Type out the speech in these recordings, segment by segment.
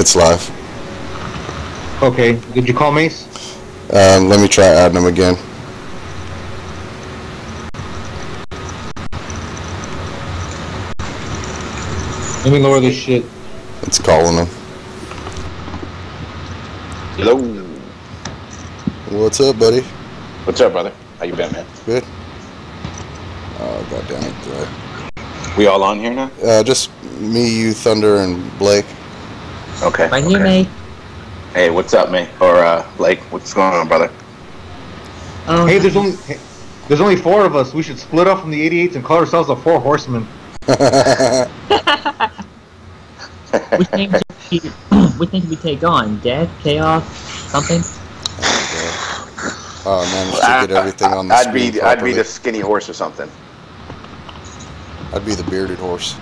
It's live. Okay, did you call Mace? Let me try adding him again. Let me lower this shit. It's calling him. Hello. What's up, buddy? What's up, brother? How you been, man? Good. Oh, goddamn it. We all on here now? Just me, you, Thunder, and Blake. Okay. Right here, mate. Hey, what's up, man? Or Blake, what's going on, brother? Oh, Hey, there's only 4 of us. We should split up from the 88s and call ourselves the 4 Horsemen. which name should we take on? Death, Chaos, something? Oh man, we should get everything on the screen properly. I'd be the skinny horse or something. I'd be the bearded horse.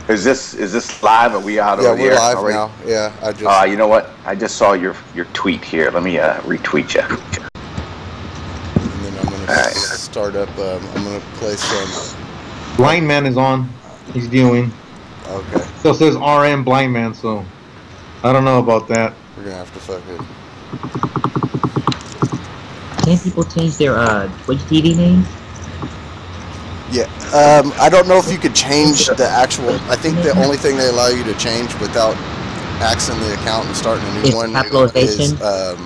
Is this live? Are we out over here? Yeah, we're live already? now. Yeah, I just. You know what? I just saw your tweet here. Let me retweet you. And then I'm gonna start up. I'm gonna play some. Blind Man is on. He's dealing. Okay. Still says RM Blind Man, so I don't know about that. We're gonna have to fuck it. Can't people change their Twitch TV names? Yeah, I don't know if you could change the actual. I think the only thing they allow you to change without axing the account and starting a new one capitalization? is yeah,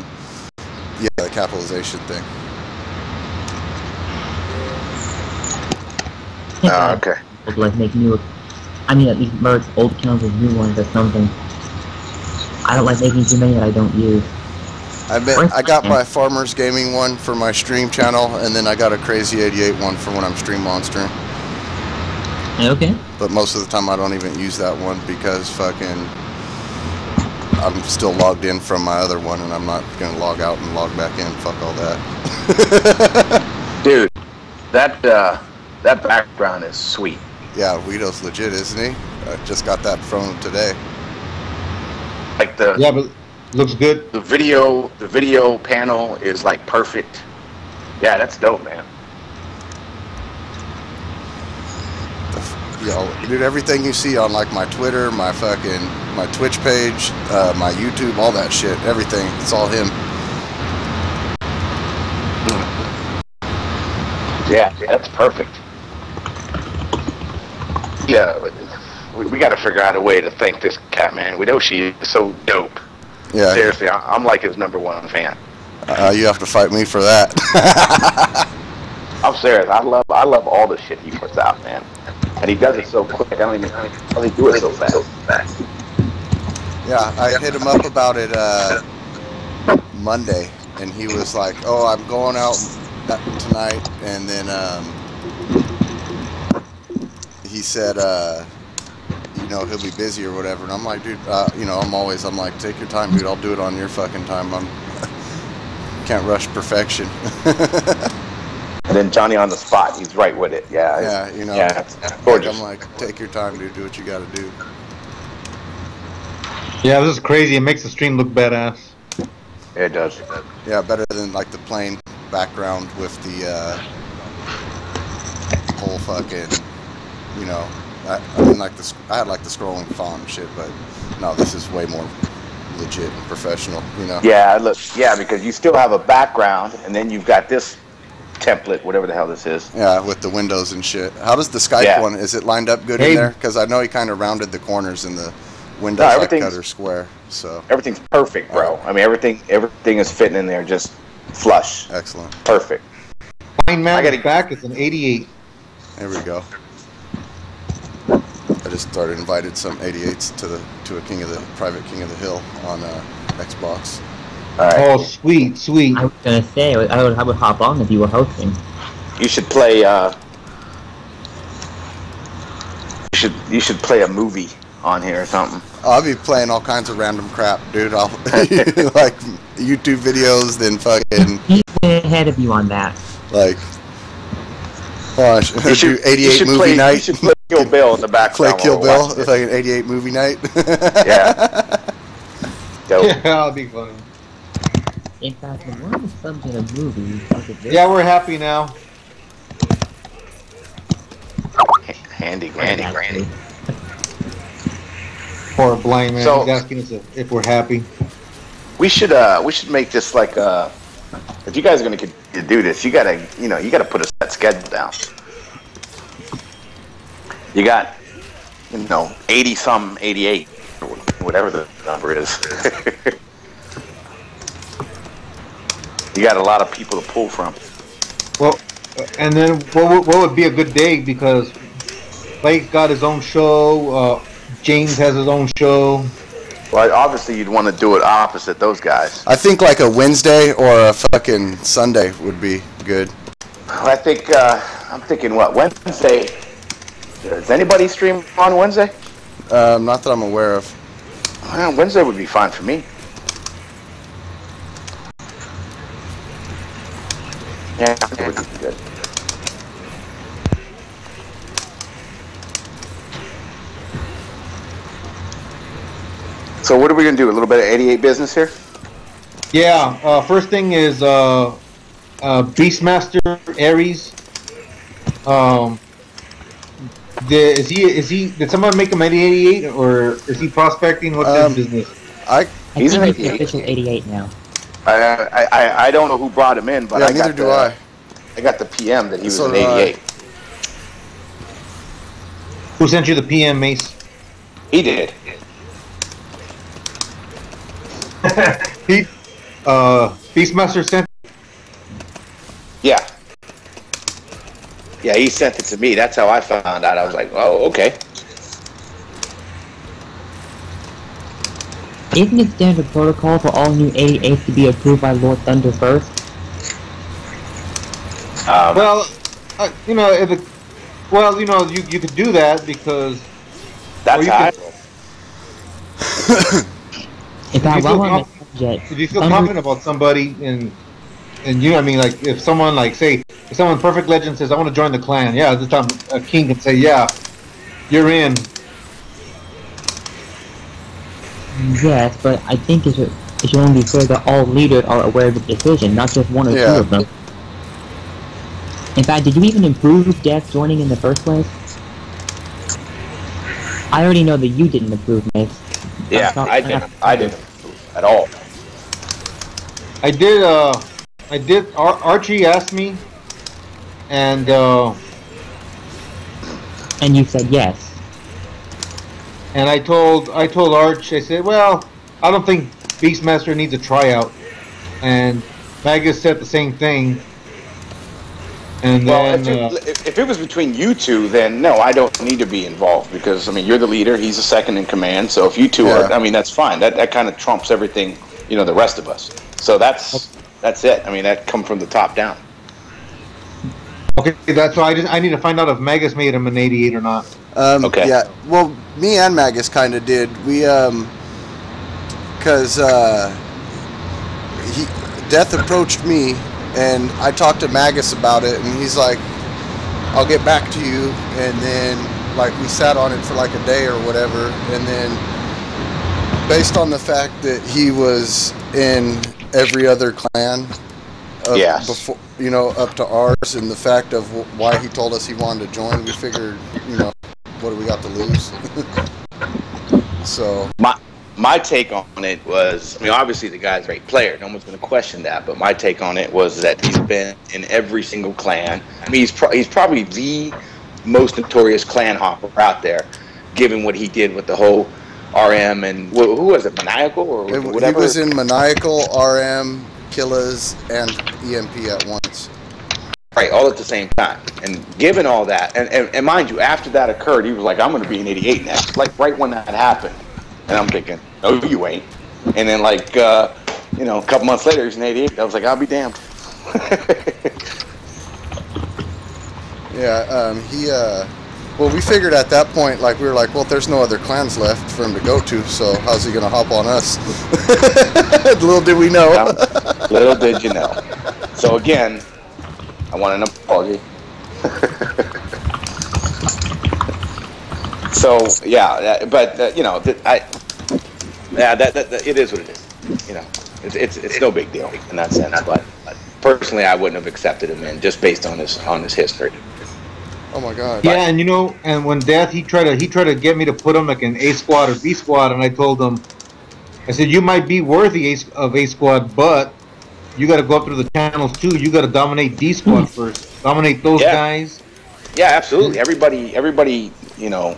the capitalization thing. Okay. Like make new. I mean, at least merge old accounts with new ones or something. I don't like making too many that I don't use. I got my Farmers Gaming one for my stream channel, and then I got a Crazy 88 one for when I'm stream monstering. Okay. But most of the time I don't even use that one because fucking I'm still logged in from my other one, and I'm not gonna log out and log back in. Fuck all that. Dude, that background is sweet. Yeah, Guido's legit, isn't he? I just got that from him today. Like the Yeah, but looks good. the video panel is like perfect. Yeah, that's dope, man. Yo, dude, everything you see on like my Twitter, my Twitch page, my YouTube, all that shit, everything, it's all him. Yeah, that's perfect. Yeah, we got to figure out a way to thank this cat, man. We know she is so dope. Yeah. Seriously, I'm like his #1 fan. You have to fight me for that. I'm serious. I love all the shit he puts out, man. And he does it so quick. I don't even really do it so fast. Yeah, I hit him up about it Monday, and he was like, "Oh, I'm going out tonight," and then he said, you know, he'll be busy or whatever. And I'm like, dude, you know, I'm like, take your time, dude. I'll do it on your fucking time. Can't rush perfection. And then Johnny on the spot, he's right with it. Yeah. Yeah, you know. Yeah, it's gorgeous. I'm like, take your time, dude. Do what you gotta do. Yeah, this is crazy. It makes the stream look badass. It does. Yeah, better than like the plain background with the whole fucking, you know. I mean, like I had like the scrolling font and shit, but no, this is way more legit and professional, you know. Yeah, look, yeah, because you still have a background, and then you've got this template, whatever the hell this is. Yeah, with the windows and shit. How does the Skype one? Is it lined up good in there? Because I know he kind of rounded the corners in the windows like cutter square. So everything's perfect, bro. I mean, everything is fitting in there, just flush. Excellent. Perfect. Blind Man is back. It's an 88. There we go. I just started invited some 88s to a private King of the Hill on Xbox. All right. Oh, sweet. I was gonna say I would hop on if you were hosting. You should play. You should play a movie on here or something. I'll be playing all kinds of random crap, dude. I'll like YouTube videos, then fucking. He's ahead of you on that. Like. Oh, you should do 88 movie night. You should play Kill Bill in the background. Play Kill Bill, it's like an 88 movie night. Yeah. Dope. Yeah, that'll be funny. In fact, one of the subs in a movie. Yeah, we're happy now. Andy Grandy. Poor blind man. So- He's asking us if we're happy. We should make this like if you guys are gonna do this, you gotta put a set schedule down. You got 80 some 88 or whatever the number is. You got a lot of people to pull from. Well, and then what would be a good day, because Blake's got his own show, James has his own show. Well, obviously you'd want to do it opposite those guys. I think like a Wednesday or a fucking Sunday would be good. I think I'm thinking what, Wednesday? Does anybody stream on Wednesday? Not that I'm aware of. Well, Wednesday would be fine for me. Yeah, it would be good. So what are we gonna do? A little bit of 88 business here? Yeah, first thing is Beastmaster Aries. Did someone make him at 88, or is he prospecting? What's his business? He's an I think he's 88. official 88 now. I don't know who brought him in, but Yeah, I neither got do I. I got the PM that he was So an do I. 88. Who sent you the PM, Mace? He did. He, Beastmaster sent. Yeah. Yeah, he sent it to me. That's how I found out. I was like, oh, okay. Isn't it standard protocol for all new 88s to be approved by Lord Thunder first? Well, if it, well, you could do that because. That's you how I could- roll. In fact, feel while I'm on com- the subject, If you feel Thunder- confident about somebody, and like if someone if someone Perfect Legend says I want to join the clan, yeah, this time a king can say, yeah, you're in. Yes, but I think it should only be fair that all leaders are aware of the decision, not just one or Yeah. two of them. In fact, did you even approve Death joining in the first place? I already know that you didn't approve, Mace. Yeah, I didn't at all. I did. Archie asked me, and And you said yes. and I told Arch, I said, well, I don't think Beastmaster needs a tryout, and Magus said the same thing. And Well, then if it was between you two, then no, I don't need to be involved because, I mean, you're the leader, he's the second in command, so if you two are, I mean, that's fine. That kind of trumps everything, the rest of us. So that's it. I mean, that come from the top down. okay, that's why I need to find out if Magus made him an 88 or not. Okay. Yeah. Well, me and Magus kind of did. We because Death approached me, and I talked to Magus about it, and he's like, "I'll get back to you." And then like we sat on it for like a day or whatever, and then based on the fact that he was in every other clan, Yes. before up to ours, and the fact of why he told us he wanted to join, we figured, what do we got to lose? So My take on it was, I mean, obviously the guy's a great player. No one's going to question that. But my take on it was that he's been in every single clan. I mean, he's probably the most notorious clan hopper out there, given what he did with the whole RM and who was it, Maniacal or whatever? He was in Maniacal, RM, Killas, and EMP at once. Right, all at the same time. And given all that, and mind you, after that occurred, he was like, I'm going to be an 88 next. Like right when that happened. And I'm thinking, no, you ain't. And then, like, a couple months later, he's an 88. I was like, I'll be damned. Yeah, well, we figured at that point, like, we were like, well, there's no other clans left for him to go to, so how's he going to hop on us? Little did we know. Little did you know. So, again, I want an apology. So yeah, but it is what it is. It's no big deal in that sense. But personally, I wouldn't have accepted him in just based on his history. Oh my god. Yeah, and you know, and when Death he tried to get me to put him like an A squad or B squad, and I told him, I said you might be worthy of A squad, but you got to go up through the channels too. You got to dominate D squad first. Dominate those guys. Yeah, absolutely. Everybody, you know,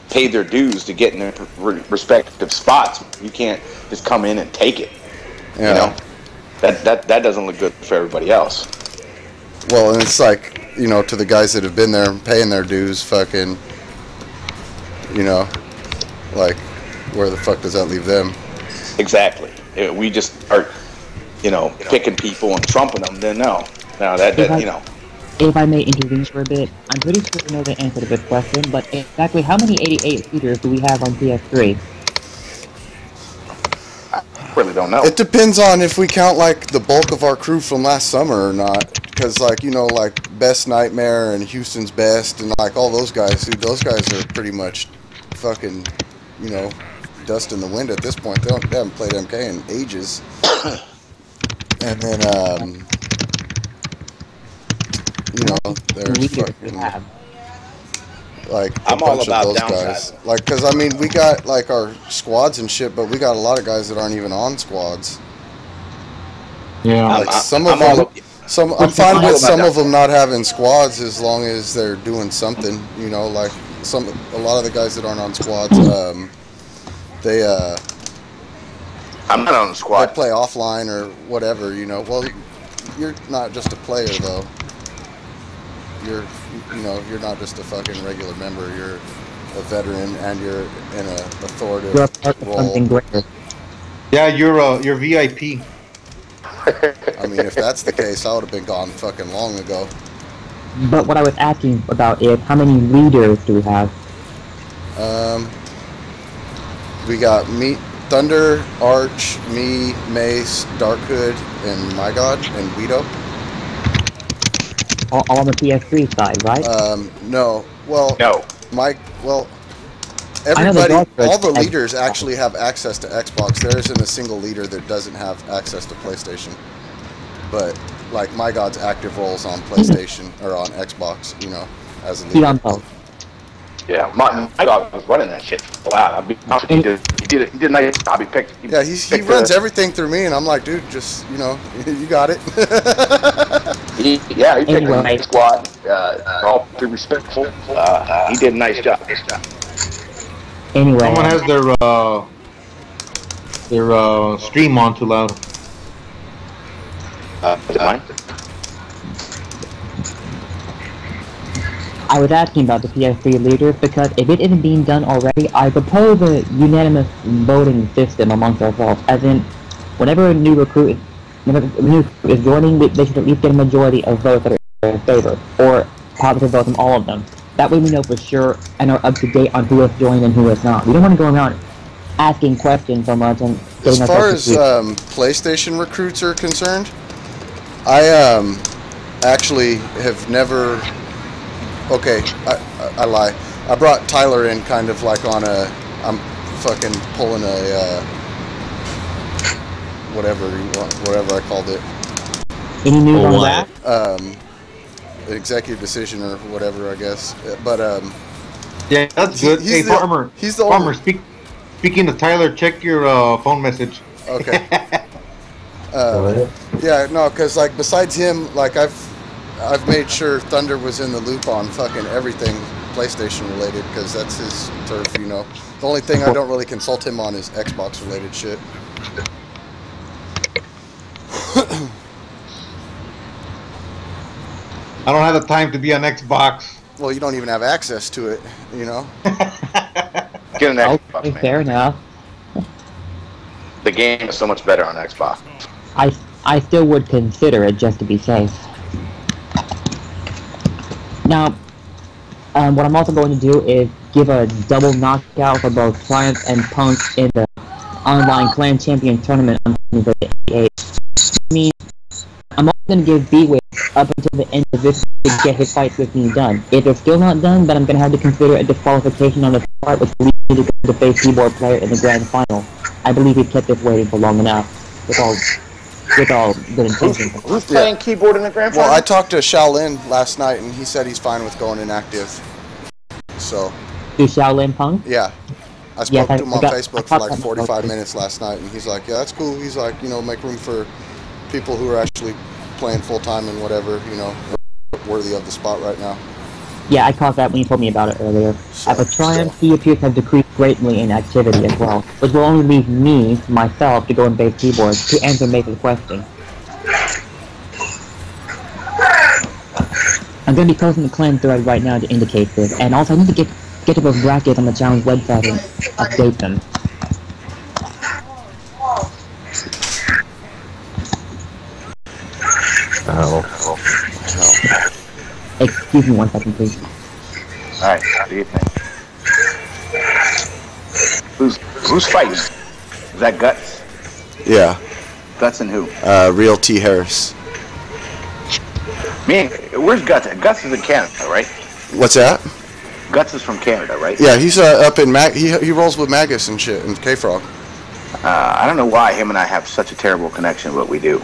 paid their dues to get in their respective spots. You can't just come in and take it. Yeah. You know, that doesn't look good for everybody else. Well, and it's like, you know, to the guys that have been there paying their dues, fucking, you know, like, where the fuck does that leave them? Exactly. We just are, you know, picking people and trumping them. Then no, that you know. If I may intervene for a bit, I'm pretty sure I know the answer to this question, but exactly how many 88 seaters do we have on PS3? I really don't know. It depends on if we count, like, the bulk of our crew from last summer or not. Because, like, you know, like, Best Nightmare and Houston's Best and, like, all those guys, dude, those guys are pretty much fucking, you know, dust in the wind at this point. They haven't played MK in ages. And then, you know, there's fucking, like, a I'm all bunch about of those guys. downsizing. Like, because, I mean, we got, like, our squads and shit, but we got a lot of guys that aren't even on squads. Yeah. Like, some of them... I'm fine with some of them not having squads as long as they're doing something, you know, like a lot of the guys that aren't on squads, I'm not on the squad. they play offline or whatever, you know. Well, you're not just a player though. You're not just a fucking regular member. You're a veteran and you're in a authoritative You're a part of role. something greater. Yeah, you're VIP. I mean, if that's the case, I would have been gone fucking long ago. But what I was asking about is, how many leaders do we have? We got me, Thunder, Arch, me, Mace, Dark Hood, and My God, and Guido. All on the PS3 side, right? No. Well, No. everybody, all the Dark Hood leaders actually have access to Xbox. There isn't a single leader that doesn't have access to PlayStation. But, like, My God's active roles on PlayStation, or on Xbox, you know, as a He's leader. on both. Yeah, my dog was running that shit. Wow, he did a nice job. Yeah, he runs everything through me, and I'm like, dude, just, you know, you got it. He picked Anyway. a nice squad. All too respectful. He did a nice job. Anyway, Someone has their stream on too loud. Is it mine? I was asking about the PS3 leaders because if it isn't being done already, I propose a unanimous voting system amongst ourselves, as in, whenever a new recruit is joining, they should at least get a majority of votes that are in favor, or positive votes from all of them. That way we know for sure and are up to date on who has joined and who has not. We don't want to go around asking questions so much and As getting far ourselves as PlayStation recruits are concerned, I actually have never. Okay, I lie. I brought Tyler in kind of like on a. I'm fucking pulling a whatever I called it. Any news on that? Executive decision or whatever, I guess. But Yeah, that's good. Hey, Farmer. He's the Farmer. only. Speaking to Tyler, check your phone message. Okay. Yeah, no, because like besides him, like I've made sure Thunder was in the loop on fucking everything PlayStation related because that's his turf, you know. The only thing I don't really consult him on is Xbox related shit. I don't have the time to be on Xbox. Well, you don't even have access to it, you know. Get an Xbox, Okay, man. fair enough. The game is so much better on Xbox. I still would consider it just to be safe. Now, what I'm also going to do is give a double knockout for both Triumph and Punk in the online Clan Champion Tournament on November 8th. I mean, I'm also going to give B-Wave up until the end of this to get his fights with me done. If it's still not done, then I'm going to have to consider a disqualification on the part, which leads me to go to face keyboard player in the grand final. I believe we've kept this waiting for long enough. With all with all good intentions. Who's playing keyboard in the grand final? Well, I talked to Shaolin last night, and he said he's fine with going inactive. So. Do Shaolin Punk? Yeah. I spoke to him on Facebook for like 45 minutes last night, and he's like, yeah, that's cool. He's like, you know, make room for people who are actually playing full-time and whatever, you know, worthy of the spot right now. Yeah, I caught that when you told me about it earlier. At the Triumph, he appears to have decreased greatly in activity as well, which will only leave me, myself, to go and base keyboard to answer Mason's question. I'm going to be posting the clan thread right now to indicate this, and also I need to get to those brackets on the challenge website and update them. Excuse me 1 second, please. Alright, what do you think? Who's fighting? Is that Guts? Yeah. Guts and who? Real T. Harris. Man, where's Guts? Guts is in Canada, right? What's that? Guts is from Canada, right? Yeah, he's up in he rolls with Magus and shit and K-Frog. I don't know why him and I have such a terrible connection, but we do.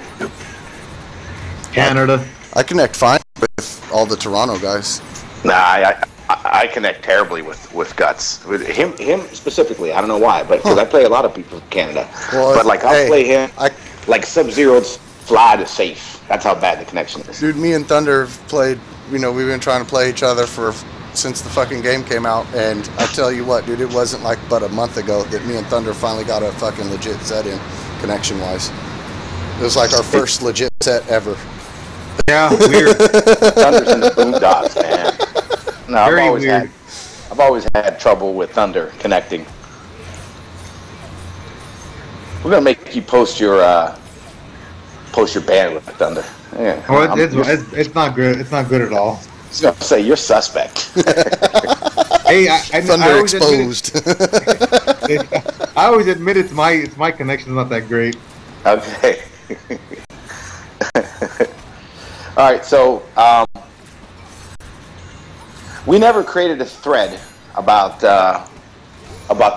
Canada. I connect fine with all the Toronto guys. Nah, I connect terribly with Guts. With him specifically, I don't know why, but because I play a lot of people from Canada. Well, but like I'll play him like Sub-Zero's fly to safe. That's how bad the connection is. Dude, me and Thunder have played, you know, we've been trying to play each other since the fucking game came out, and I tell you what, dude, it wasn't like but a month ago that me and Thunder finally got a fucking legit set in, connection-wise. It was like our first legit set ever. Yeah, weird. Thunder's in the boondocks, man. No, Very weird. I've always had trouble with Thunder connecting. We're gonna make you post your bandwidth with Thunder. Yeah. Oh, it's not good. It's not good at all. I was gonna say you're suspect. Hey, Thunder exposed. I always admit it's my connection's not that great. Okay. All right, so we never created a thread about the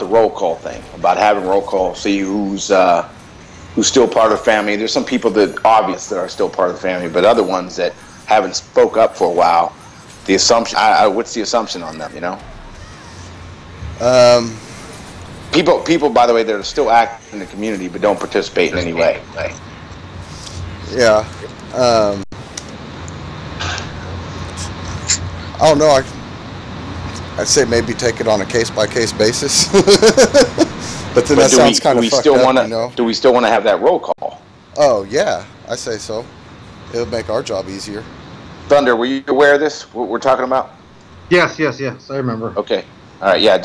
roll call thing, about having roll call, see who's still part of the family. There's some people that obvious that are still part of the family, but other ones that haven't spoke up for a while. The assumption, what's the assumption on them? You know, people, by the way, that are still active in the community but don't participate in any way. Yeah. I don't know. I'd say maybe take it on a case-by-case basis. But then that sounds kind of fucked up, you know? Do we still want to have that roll call? Oh, yeah. I say so. It would make our job easier. Thunder, were you aware of this, what we're talking about? Yes, I remember. Okay. All right,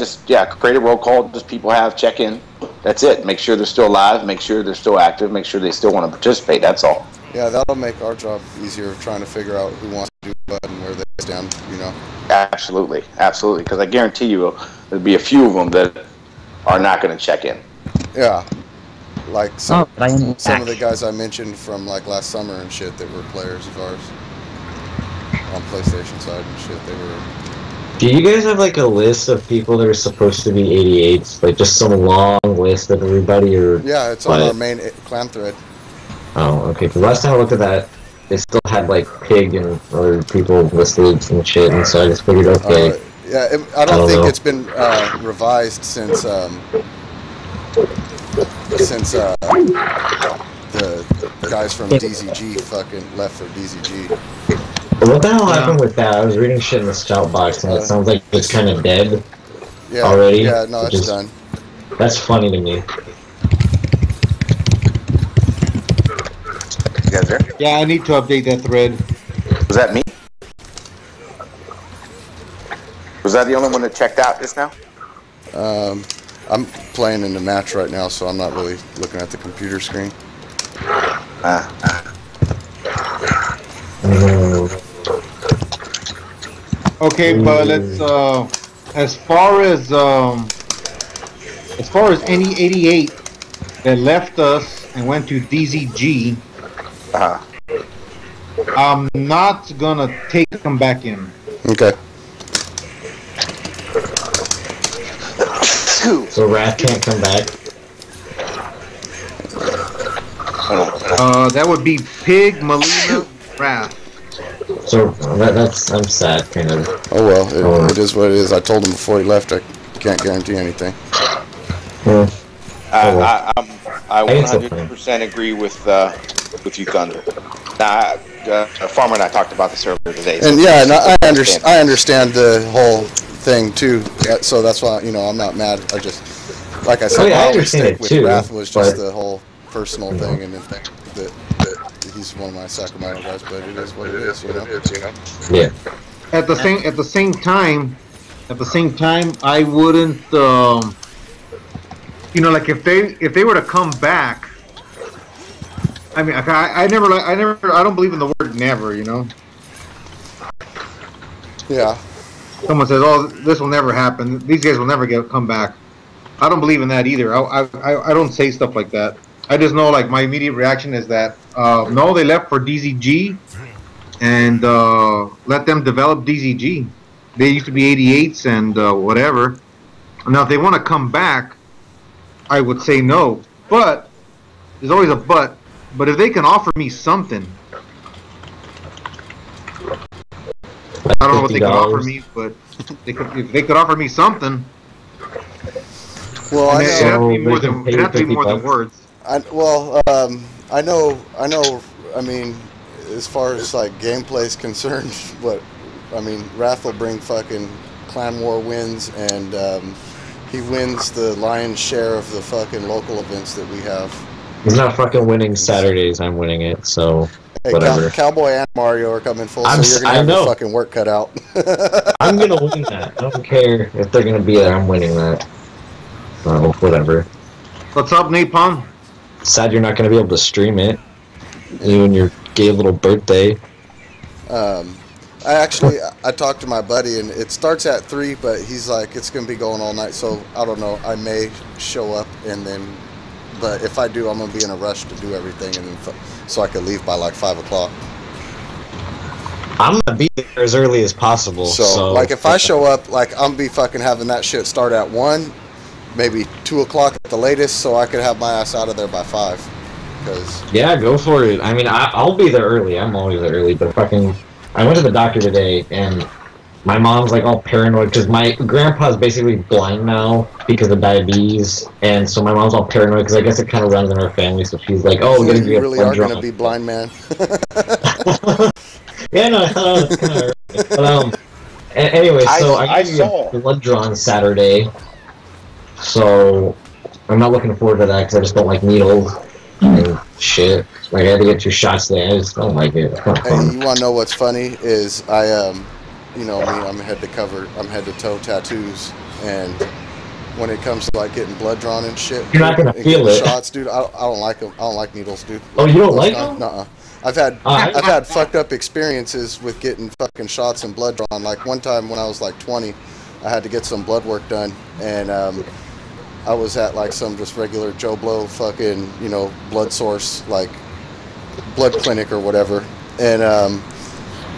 create a roll call, just people check in. That's it. Make sure they're still alive, make sure they're still active, make sure they still want to participate, that's all. Yeah, that'll make our job easier, trying to figure out who wants to do what and where they stand, you know. Absolutely, because I guarantee you there'll be a few of them that are not going to check in. Yeah, like some of the guys I mentioned from like last summer and shit that were players of ours on PlayStation side and shit. They were. Do you guys have like a list of people that are supposed to be 88s, like just some long list of everybody, or? Yeah, it's on our main clan thread. Oh, okay. Because last time I looked at that, they still had like Pig and other people listed and shit, and so I just figured, okay. Yeah, I don't think it's been revised since the guys from DZG fucking left for DZG. What the hell happened with that? I was reading shit in the scout box, and it sounds like it's kind of dead already. Yeah, no, it's done. That's funny to me. You guys there? Yeah, I need to update that thread. Was that me? Was that the only one that checked out just now? I'm playing in the match right now, so I'm not really looking at the computer screen. Okay, but let's as far as any 88 that left us and went to DZG, I'm not gonna take them back in. Okay. So Wrath can't come back? That would be Pig, Melina, Wrath. So I'm sad, kind of. Oh well, it is what it is. I told him before he left I can't guarantee anything. Yeah. I 100% agree with you, Thunder. Now, Farmer and I talked about this earlier today. So and yeah, and I understand the whole thing too. So that's why I'm not mad. I just, like I said, I understand it with too. Wrath was just the whole personal thing, and that he's one of my Sacramento guys. But it is what it is, Yeah. At the same time, I wouldn't. Like if they were to come back. I mean, I don't believe in the word never. Yeah. Someone says, "Oh, this will never happen. These guys will never come back." I don't believe in that either. I don't say stuff like that. I just know, like, my immediate reaction is that no, they left for DZG, and let them develop DZG. They used to be 88s and whatever. Now, if they want to come back, I would say no. But there's always a but. But if they can offer me something, I don't know what they can offer me, but if they could offer me something, well, it'd have to be more than words. I know. I mean, as far as like gameplay is concerned, Wrath will bring fucking Clan War wins, and he wins the lion's share of the fucking local events that we have. He's not fucking winning Saturdays. I'm winning it, so hey, whatever. Cowboy and Mario are coming full, so you're gonna have your fucking work cut out. I'm gonna win that. I don't care if they're gonna be there. I'm winning that. So whatever. What's up, Napalm? Sad you're not gonna be able to stream it. You and your gay little birthday. I talked to my buddy, and it starts at 3, but he's like, it's gonna be going all night. So I don't know. I may show up and then. But if I do, I'm going to be in a rush to do everything, and then so I could leave by like 5 o'clock. I'm going to be there as early as possible. So like if I show up, like I'm going to be fucking having that shit start at 1, maybe 2 o'clock at the latest, so I could have my ass out of there by 5. Yeah, go for it. I mean, I'll be there early. I'm always there early, but I went to the doctor today, and my mom's like all paranoid because my grandpa's basically blind now because of diabetes, and so my mom's all paranoid because I guess it kind of runs in her family. So she's like, "Oh, so you really are going to be blind, man." Yeah, no, it's kind of. But anyway, so I got a blood drawn Saturday, so I'm not looking forward to that because I just don't like needles and shit. Like I had to get 2 shots today. I just don't like it. Hey, you want to know what's funny? Is you know me, I'm head to toe tattoos, and when it comes to like getting blood drawn and shit, you're not gonna feel it. Shots, dude. I don't like them. I don't like needles, dude. Oh, you don't like them? Nuh-uh. I've had fucked up experiences with getting fucking shots and blood drawn. Like one time when I was like 20, I had to get some blood work done, and I was at like some just regular Joe Blow fucking blood source, like blood clinic or whatever, and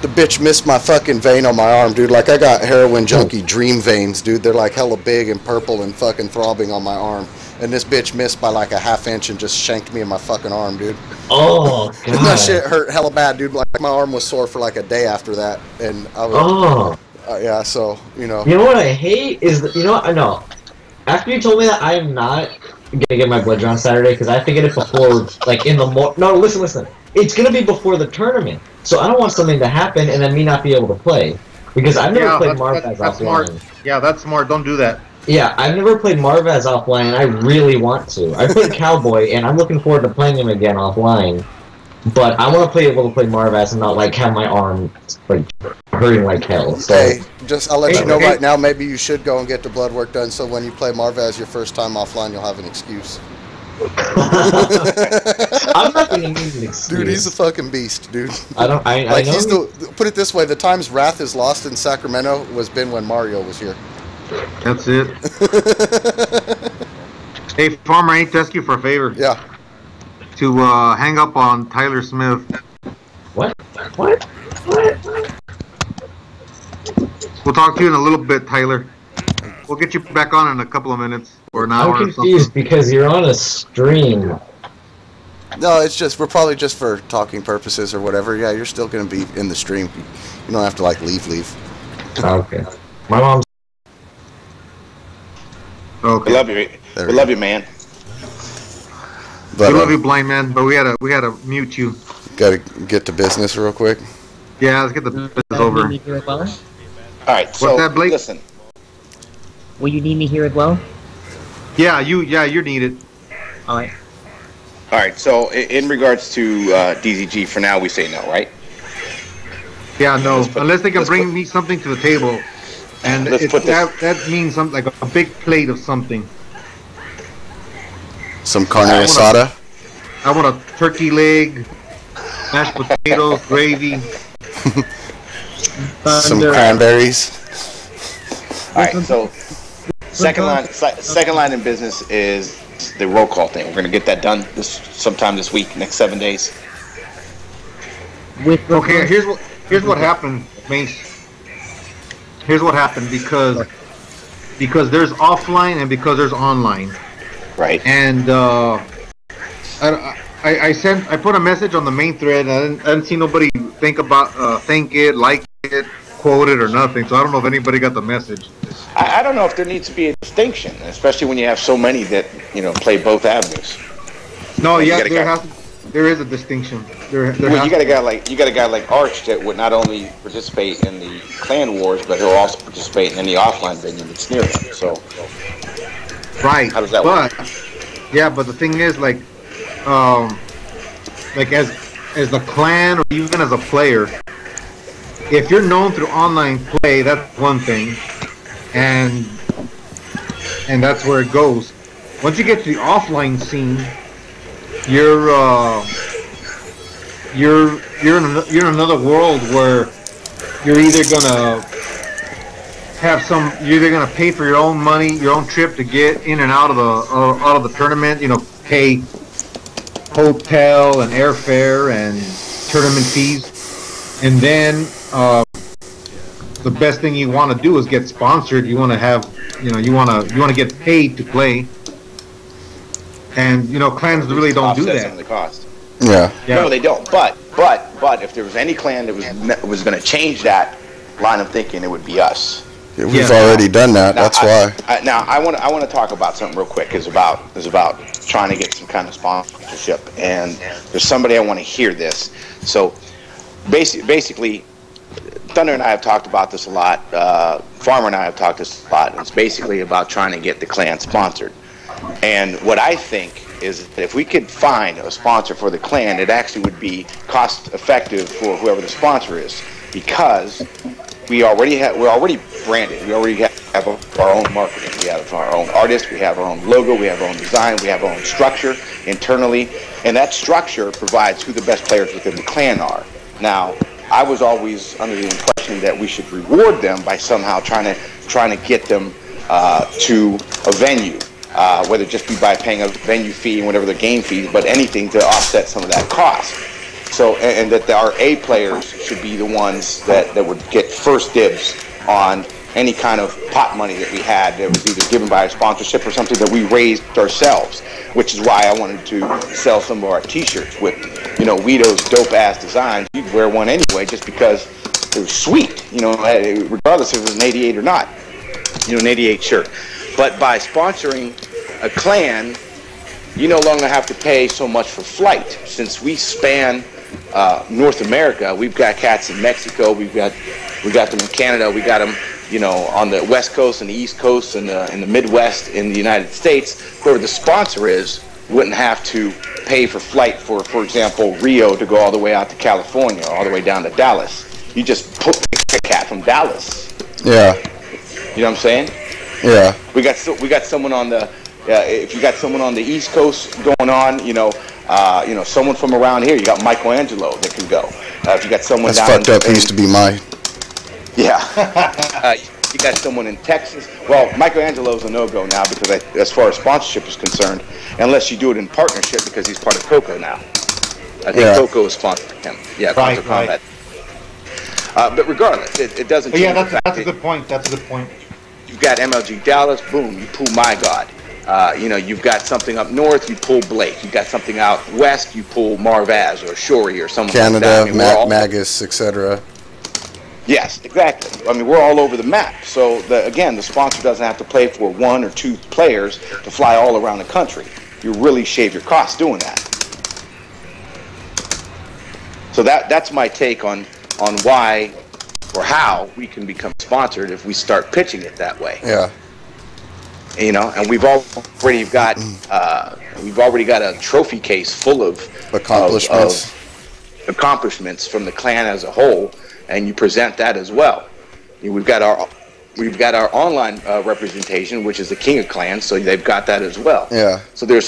the bitch missed my fucking vein on my arm, dude. Like, I got heroin junkie dream veins, dude. They're like hella big and purple and fucking throbbing on my arm. And this bitch missed by like a ½ inch and just shanked me in my fucking arm, dude. Oh, God. That shit hurt hella bad, dude. Like, my arm was sore for like a day after that. And I was... yeah, so, You know what I hate is... I know. After you told me that, I am not going to get my blood drawn Saturday because I have to get it before, like, in the morning. No, listen. It's going to be before the tournament. So I don't want something to happen and then me not be able to play. Because I've never played Marvaz offline. Smart. Yeah, that's smart. Don't do that. Yeah, I've never played Marvaz offline, and I really want to. I played Cowboy, and I'm looking forward to playing him again offline. But I want to be able to play Marvaz and not, like, have my arm, like, hurting like hell. So. Hey, I'll let you know right now, maybe you should go and get the blood work done so when you play Marvaz your first time offline, you'll have an excuse. I'm not gonna need an excuse. Dude, he's a fucking beast, dude. I know. Put it this way: the times Wrath is lost in Sacramento was been when Mario was here. That's it. Hey, Farmer, I need to ask you for a favor. Yeah. To hang up on Tyler Smith. What? We'll talk to you in a little bit, Tyler. We'll get you back on in a couple of minutes or an hour. I'm confused because you're on a stream. No, it's just we're probably just for talking purposes or whatever. Yeah, you're still gonna be in the stream. You don't have to like leave. Okay. My mom's. Okay. We love you. There We we love go. you, man. But We love you, blind man, but we had to mute you. gotta get to business real quick. Yeah, let's get the business Will over. you need me here as well? All right. So that, Blake? listen. Will you need me here as well? Yeah, you're needed. Alright. All right. So in regards to DZG, for now we say no, right? Yeah, no, Let's put- unless they can let's bring put- me something to the table, and Let's put this- that means something like a big plate of something. Some carne I wanna- asada. I want a turkey leg, mashed potatoes, gravy. Some Thunder. cranberries. All right. So second line in business is the roll call thing. We're gonna get that done sometime this week, next 7 days. With Okay, here's what happened, Mace. Here's what happened because there's offline and because there's online, Right. and I put a message on the main thread. And I didn't see nobody think it, like it, quote it, or nothing. So I don't know if anybody got the message. I don't know if there needs to be a distinction, especially when you have so many that play both avenues. No, You yeah, gotta there is a distinction. There Well, has you got a guy like Arch that would not only participate in the clan wars, but he'll also participate in any offline venue that's near them. So right. How does that work? But the thing is, like as the clan or even as a player, if you're known through online play, that's one thing, and that's where it goes. Once you get to the offline scene, you're in another world where you're either gonna pay for your own money, your own trip to get in and out of the tournament. Pay hotel and airfare and tournament fees, and then the best thing you want to do is get sponsored. You want to have, you want to get paid to play, and clans really don't do offset some of that. the cost. Yeah. No, they don't. But if there was any clan that was going to change that line of thinking, it would be us. We've already done that. Now, That's why. I want to talk about something real quick. It's about trying to get some kind of sponsorship, and there's somebody I want to hear this. So basically, Thunder and I have talked about this a lot. Farmer and I have talked this a lot. It's basically about trying to get the clan sponsored. And what I think is that if we could find a sponsor for the clan, it actually would be cost effective for whoever the sponsor is, because we're already branded. We already have our own marketing. We have our own artists. We have our own logo. We have our own design. We have our own structure internally, and that structure provides who the best players within the clan are. Now, I was always under the impression that we should reward them by somehow trying to get them to a venue, whether it just be by paying a venue fee and whatever the game fees, but anything to offset some of that cost. So, and that our A players should be the ones that would get first dibs on any kind of pot money that we had that was either given by a sponsorship or something that we raised ourselves, which is why I wanted to sell some of our t-shirts with, Guido's dope-ass designs. You'd wear one anyway just because it was sweet, regardless if it was an 88 or not, an 88 shirt. But by sponsoring a clan, you no longer have to pay so much for flight. Since we span North America, we've got cats in Mexico, we got them in Canada, we got them, on the West Coast and the East Coast and in the Midwest in the United States. Whoever the sponsor is wouldn't have to pay for flight for example, Rio to go all the way out to California, or all the way down to Dallas. You just pick a cat from Dallas. Yeah. You know what I'm saying? Yeah. We got someone on the if you got someone on the East Coast going on, someone from around here, you got Michelangelo that can go. If you got someone That's down fucked up. He used to be mine. Yeah. You got someone in Texas. Well, Michelangelo's a no-go now because as far as sponsorship is concerned, unless you do it in partnership because he's part of Coco now. I think Coco is sponsoring him. Yeah, Right. Combat. But regardless, it doesn't. But yeah, change the fact that's a that good point. That's a good point. You've got MLG Dallas. Boom, you pull my God. You know, you've got something up north, you pull Blake. You've got something out west, you pull Marvaz or Shori or someone Canada, like that. I mean, Magus, etc. Yes, exactly. I mean, we're all over the map. So, again, the sponsor doesn't have to pay for 1 or 2 players to fly all around the country. You really shave your costs doing that. So that's my take on why or how we can become sponsored if we start pitching it that way. Yeah. You know, and we've already got a trophy case full of accomplishments from the clan as a whole, and you present that as well. We've got our online representation, which is the King of Clans, so they've got that as well. Yeah. So they're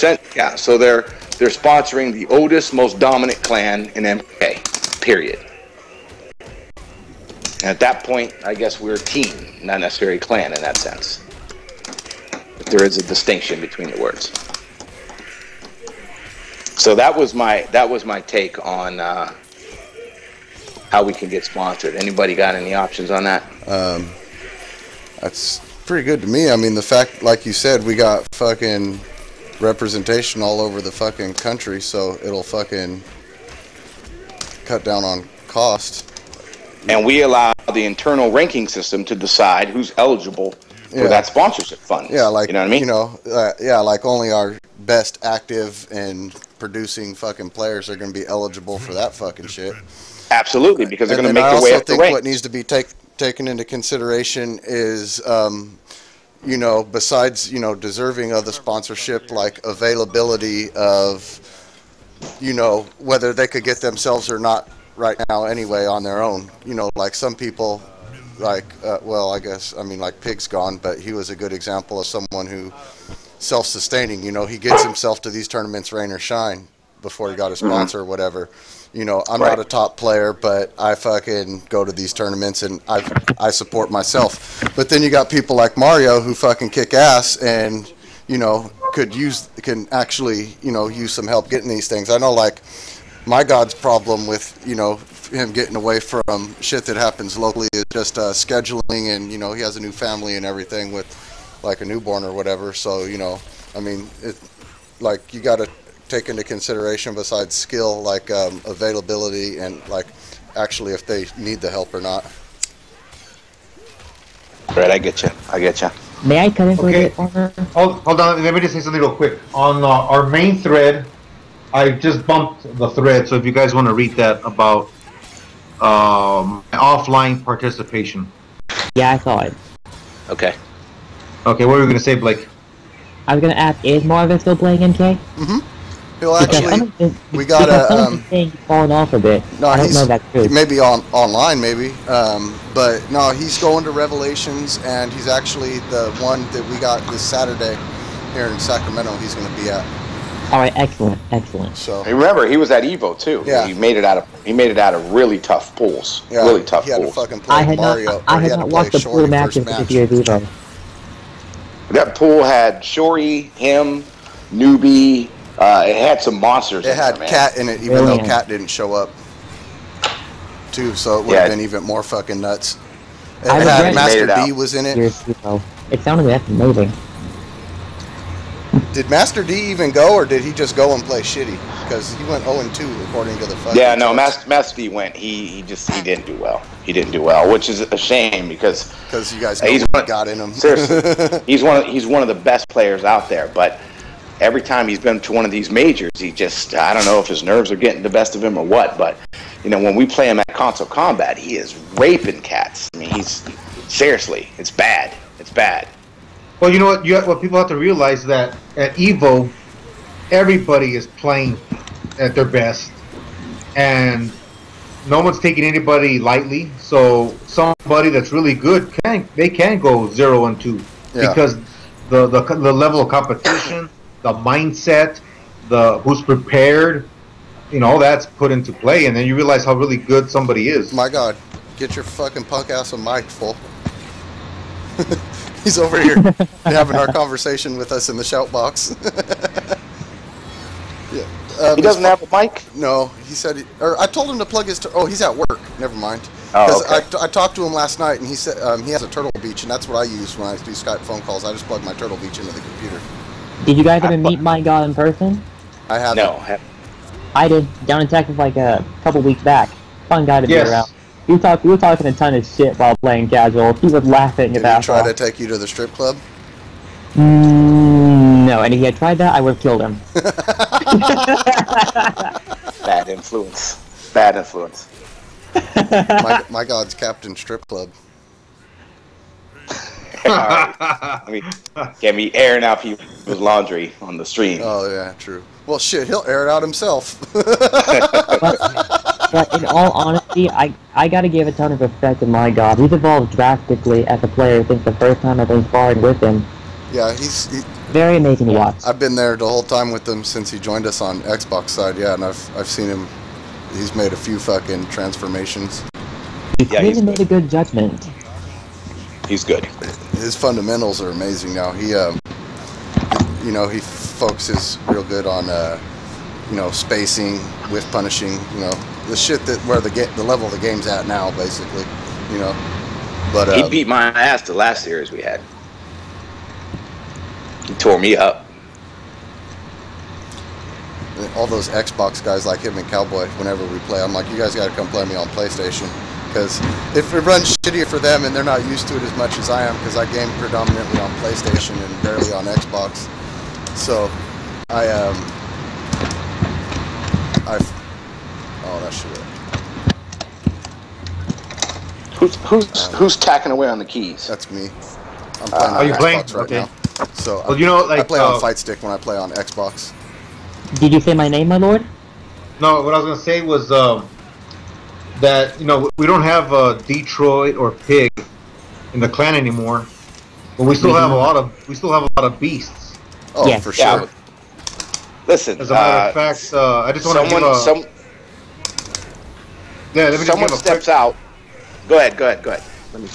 sponsoring the oldest, most dominant clan in MK. Period. And at that point, I guess we're a team, not necessarily a clan in that sense. If there is a distinction between the words. So that was my take on how we can get sponsored. Anybody got any options on that? That's pretty good to me. I mean, the fact, like you said, we got fucking representation all over the fucking country, so it'll fucking cut down on cost. And we allow the internal ranking system to decide who's eligible for that sponsorship fund. Yeah, like, you know what I mean? You know, like only our best active and producing fucking players are going to be eligible for that fucking shit. Absolutely, because they're going to make their way up the I also think ranks. what needs to be taken into consideration is, you know, besides, you know, deserving of the sponsorship, like availability of, you know, whether they could get themselves or not right now anyway on their own. You know, like some people, like, well, I guess, I mean, like Pig's gone, but he was a good example of someone who self-sustaining, you know, he gets himself to these tournaments rain or shine before he got a sponsor or whatever. You know, I'm not a top player, but I fucking go to these tournaments and I support myself. But then you got people like Mario who fucking kick ass and, you know, can actually, you know, use some help getting these things. I know, like, my God's problem with, you know, him getting away from shit that happens locally is just scheduling, and, you know, he has a new family and everything with, like, a newborn or whatever. So, you know, I mean, like, you got to take into consideration besides skill, like availability and like actually if they need the help or not. Right, I get you. May I cut in for a bit, Arthur? Hold on, let me just say something real quick. On our main thread, I just bumped the thread, so if you guys want to read that about offline participation. Yeah, I saw it. Okay, what were you going to say, Blake? I was going to ask, is Marvin still playing MK? Mm-hmm. He'll actually, we got he's fallen off a bit. No, I don't know if that's true. Maybe online, maybe. But no, he's going to Revelations, and he's actually the one that we got this Saturday here in Sacramento. He's going to be at. All right, excellent. So remember, he was at Evo too. Yeah, he made it out of really tough pools. Yeah, really tough he had pools. to fucking play Mario. I had not watched the pool matches this year's Evo. That pool had Shori, him, Newbie. It had some monsters. It had Cat in it, even though Cat didn't show up, too. So it would have been even more fucking nuts. It had Master D was in it. It sounded like that's amazing. Did Master D even go, or did he just go and play shitty? Because he went 0-2 according to the fucking. Yeah, no, Master D went. He didn't do well. He didn't do well, which is a shame because you guys know what got in him. Seriously, he's one of the best players out there, but every time he's been to one of these majors, he just, I don't know if his nerves are getting the best of him or what, but, you know, when we play him at console combat, he is raping cats. I mean, seriously, it's bad. It's bad. Well, you know what? What people have to realize that at Evo, everybody is playing at their best, and no one's taking anybody lightly. So somebody that's really good can go 0-2 because the level of competition, the mindset, who's prepared, you know, all that's put into play, and then you realize how really good somebody is. My God, get your fucking punk ass a mic full. He's over here having our conversation with us in the shout box. Yeah. He doesn't have a mic? No, he said, I told him to plug his, he's at work, never mind. Oh, okay. I talked to him last night, and he said he has a Turtle Beach, and that's what I use when I do Skype phone calls. I just plug my Turtle Beach into the computer. Did you guys ever meet my god in person? I have. No. I did, down in Texas like a couple weeks back. Fun guy to be Yes. around. We were talking a ton of shit while playing casual. He was laughing Did his he ass try off. to take you to the strip club? No, and if he had tried that, I would have killed him. Bad influence. Bad influence. My god's Captain Strip Club. Alright. I mean, get me airing out people's laundry on the stream. Oh yeah, true. Well, shit, he'll air it out himself. But in all honesty, I gotta give a ton of respect to my god. He's evolved drastically as a player since the first time I've been sparring with him. Yeah, Very amazing to watch. I've been there the whole time with him since he joined us on Xbox side. Yeah, and I've seen him. He's made a few fucking transformations. He's Yeah, really he's made a good judgment. He's good. His fundamentals are amazing now. He, you know, he focuses real good on, you know, spacing, whiff punishing. You know, the shit that where the level of the game's at now, basically. You know, but He beat my ass the last series we had. He tore me up. all those Xbox guys like him and Cowboy, whenever we play, I'm like, you guys got to come play me on PlayStation. Because if it runs shittier for them and they're not used to it as much as I am, because I game predominantly on PlayStation and barely on Xbox. So, oh, that shit. Who's tacking away on the keys? That's me. I'm playing on you Xbox playing? right Okay. now. So Well, you know, I like, play on Fight Stick when I play on Xbox. Did you say my name, my lord? No, what I was gonna say was that we don't have Detroit or Pig in the clan anymore, but we still have a lot of beasts. Oh, Yes. for sure. Yeah, listen, As a matter of fact, I just want to give someone steps out. Go ahead. Let me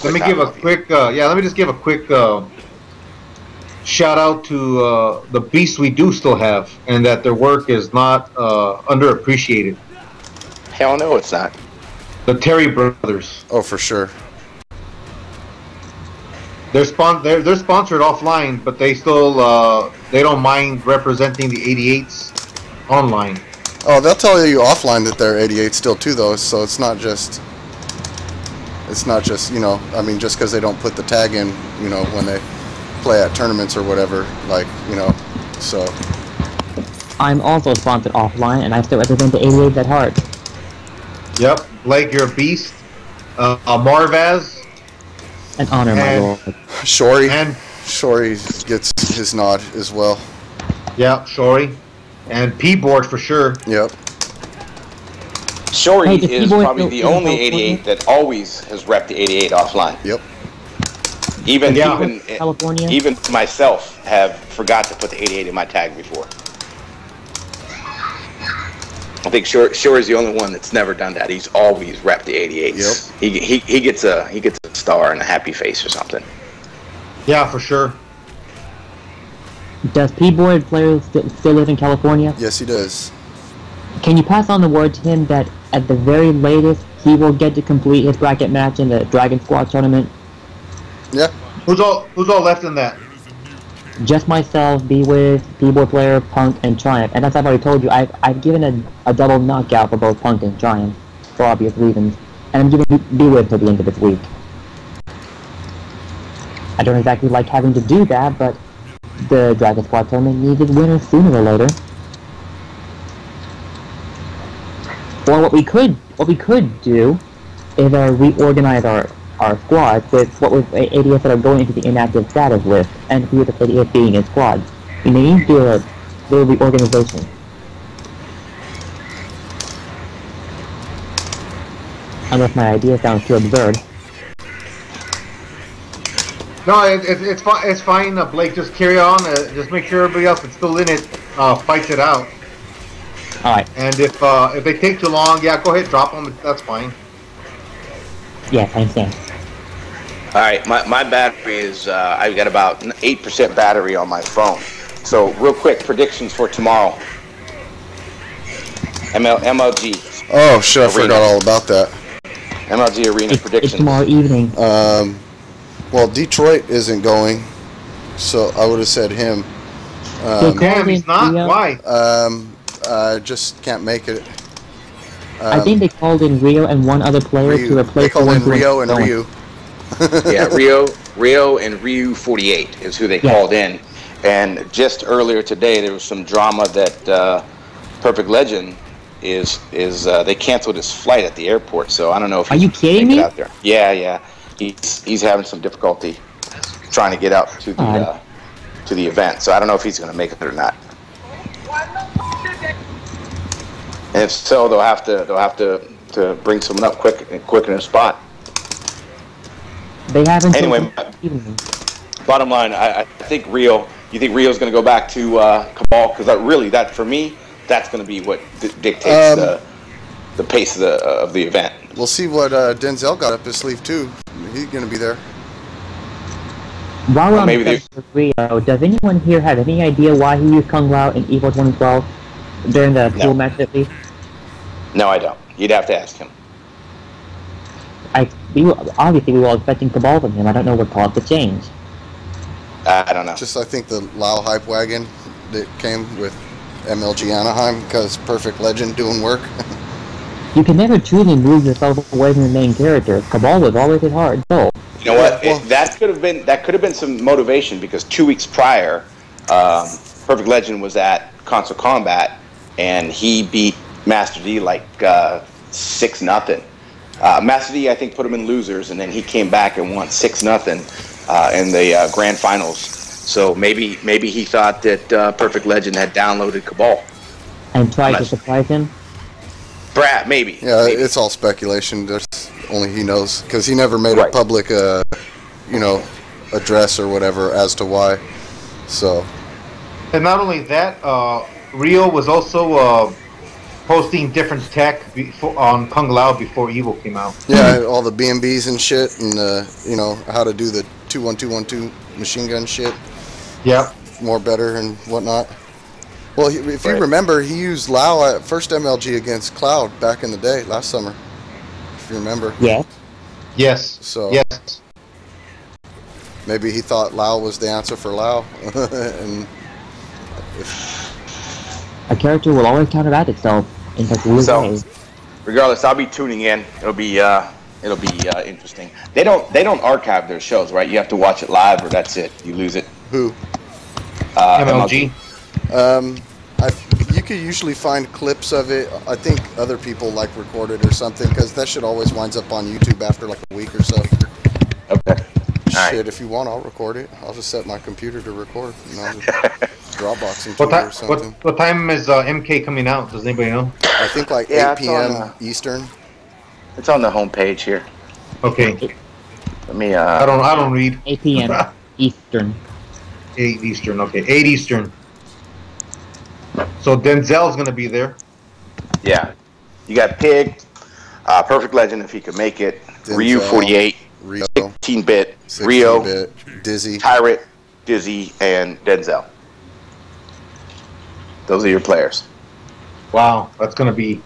just give a quick shout out to the beasts we do still have, and that their work is not underappreciated. Hell no, it's not. The Terry brothers. Oh, for sure. They're sponsored offline, but they still they don't mind representing the 88s online. Oh, they'll tell you offline that they're 88 still too, though. So it's not just I mean, just because they don't put the tag in, when they play at tournaments or whatever, so. I'm also sponsored offline, and I still represent the 88s at heart. Yep, Blake, you're a beast. Marvaz. An honor, my lord. Shory And gets his nod as well. yeah, Shory. And P-Board for sure. Yep. Shory Hey, the is keyboard probably still- the still only works, 88 that always has repped the 88 offline. Yep. Even California. even myself have forgot to put the 88 in my tag before. I think Shore is the only one that's never done that. He's always repped the 88s. Yep. He gets a star and a happy face or something. Yeah, for sure. Does P-Board players still live in California? Yes, he does. Can you pass on the word to him that at the very latest he will get to complete his bracket match in the Dragon Squad tournament? Yeah. Who's all left in that? Just myself, B-Wiz, P-Board player, Punk, and Triumph. And as I've already told you, I've given a double knockout for both Punk and Triumph, for obvious reasons. And I'm giving B-Wiz till the end of this week. I don't exactly like having to do that, but the Dragon Squad tournament needs its winner sooner or later. Or what we could do is reorganize our squads with what was ADS that are going into the inactive status list, and who the ADS being in squads. We may need to do a little reorganization. Unless my idea sounds too absurd. No, it's fine. Blake, just carry on. Just make sure everybody else that's still in it fights it out. Alright. And if they take too long, yeah, go ahead, drop them. That's fine. Yes, I understand. All right, my battery is I've got about 8% battery on my phone. So real quick, predictions for tomorrow. MLG. Oh shit, I Arena. forgot all about that. MLG Arena It's predictions. tomorrow evening. Well, Detroit isn't going, so I would have said him. Damn, he's not. Rio. Why? I just can't make it. I think they called in Rio and one other player Ryu. to replace They called the one in who was Rio and going. Ryu. Yeah, Rio and Ryu 48 is who they Yeah. called in. And just earlier today, there was some drama that Perfect Legend is they canceled his flight at the airport. So I don't know if Are you kidding me? out there. Yeah. He's having some difficulty trying to get out to the event. So I don't know if he's going to make it or not. And if so, they'll have to bring someone up quick in a spot. They haven't. Anyway, bottom line, I think Rio. You think Rio's going to go back to Cabal? Because that for me, that's going to be what dictates the pace of the event. We'll see what Denzel got up his sleeve too. He's going to be there. While we're on maybe the subject of Rio, does anyone here have any idea why he used Kung Lao in Evo 2012 during the pool match at least? No, I don't. You'd have to ask him. Obviously, we were all expecting Cabal from him. I don't know what caused the change. I don't know. Just I think the Lao hype wagon that came with MLG Anaheim because Perfect Legend doing work. You can never truly move yourself away from the main character. Cabal was always his heart and soul. You know what? Well, that could have been some motivation because 2 weeks prior, Perfect Legend was at Console Combat and he beat Master D like 6-0. Master D, I think, put him in losers, and then he came back and won 6-0 in the grand finals. So maybe he thought that Perfect Legend had downloaded Cabal And tried to surprise him? Brad, maybe. Yeah, maybe. it's all speculation. There's only he knows because he never made a public, address or whatever as to why. So. And not only that, Rio was also posting different tech on Kung Lao before Evo came out. Yeah, all the BMBs and shit, and how to do the 2-1-2-1-2 machine gun shit. Yeah. More better and whatnot. Well, if you remember, he used Lao at first MLG against Cloud back in the day, last summer. If you remember. Yeah. Yes. So. Yes. Maybe he thought Lao was the answer for Lao, and A character will always counteract itself in such weird ways. Regardless, I'll be tuning in. It'll be interesting. They don't archive their shows, right? You have to watch it live, or that's it. You lose it. Who? MLG. You could usually find clips of it. I think other people record it or something because that shit always winds up on YouTube after like a week or so. Okay. Shit, if you want, I'll record it. I'll just set my computer to record. I'll just Dropbox into it or something. What time is MK coming out? Does anybody know? I think 8 p.m. Eastern. It's on the homepage here. Okay. Let me. I don't read. 8 p.m. Eastern. 8 Eastern. Okay, 8 Eastern. So Denzel's gonna be there. Yeah. You got Pig, Perfect Legend if he could make it. Denzel, Ryu 48, Rio, 16-bit, Rio, 16-bit, Dizzy, Tyrant, Dizzy, and Denzel. Those are your players. Wow, that's gonna be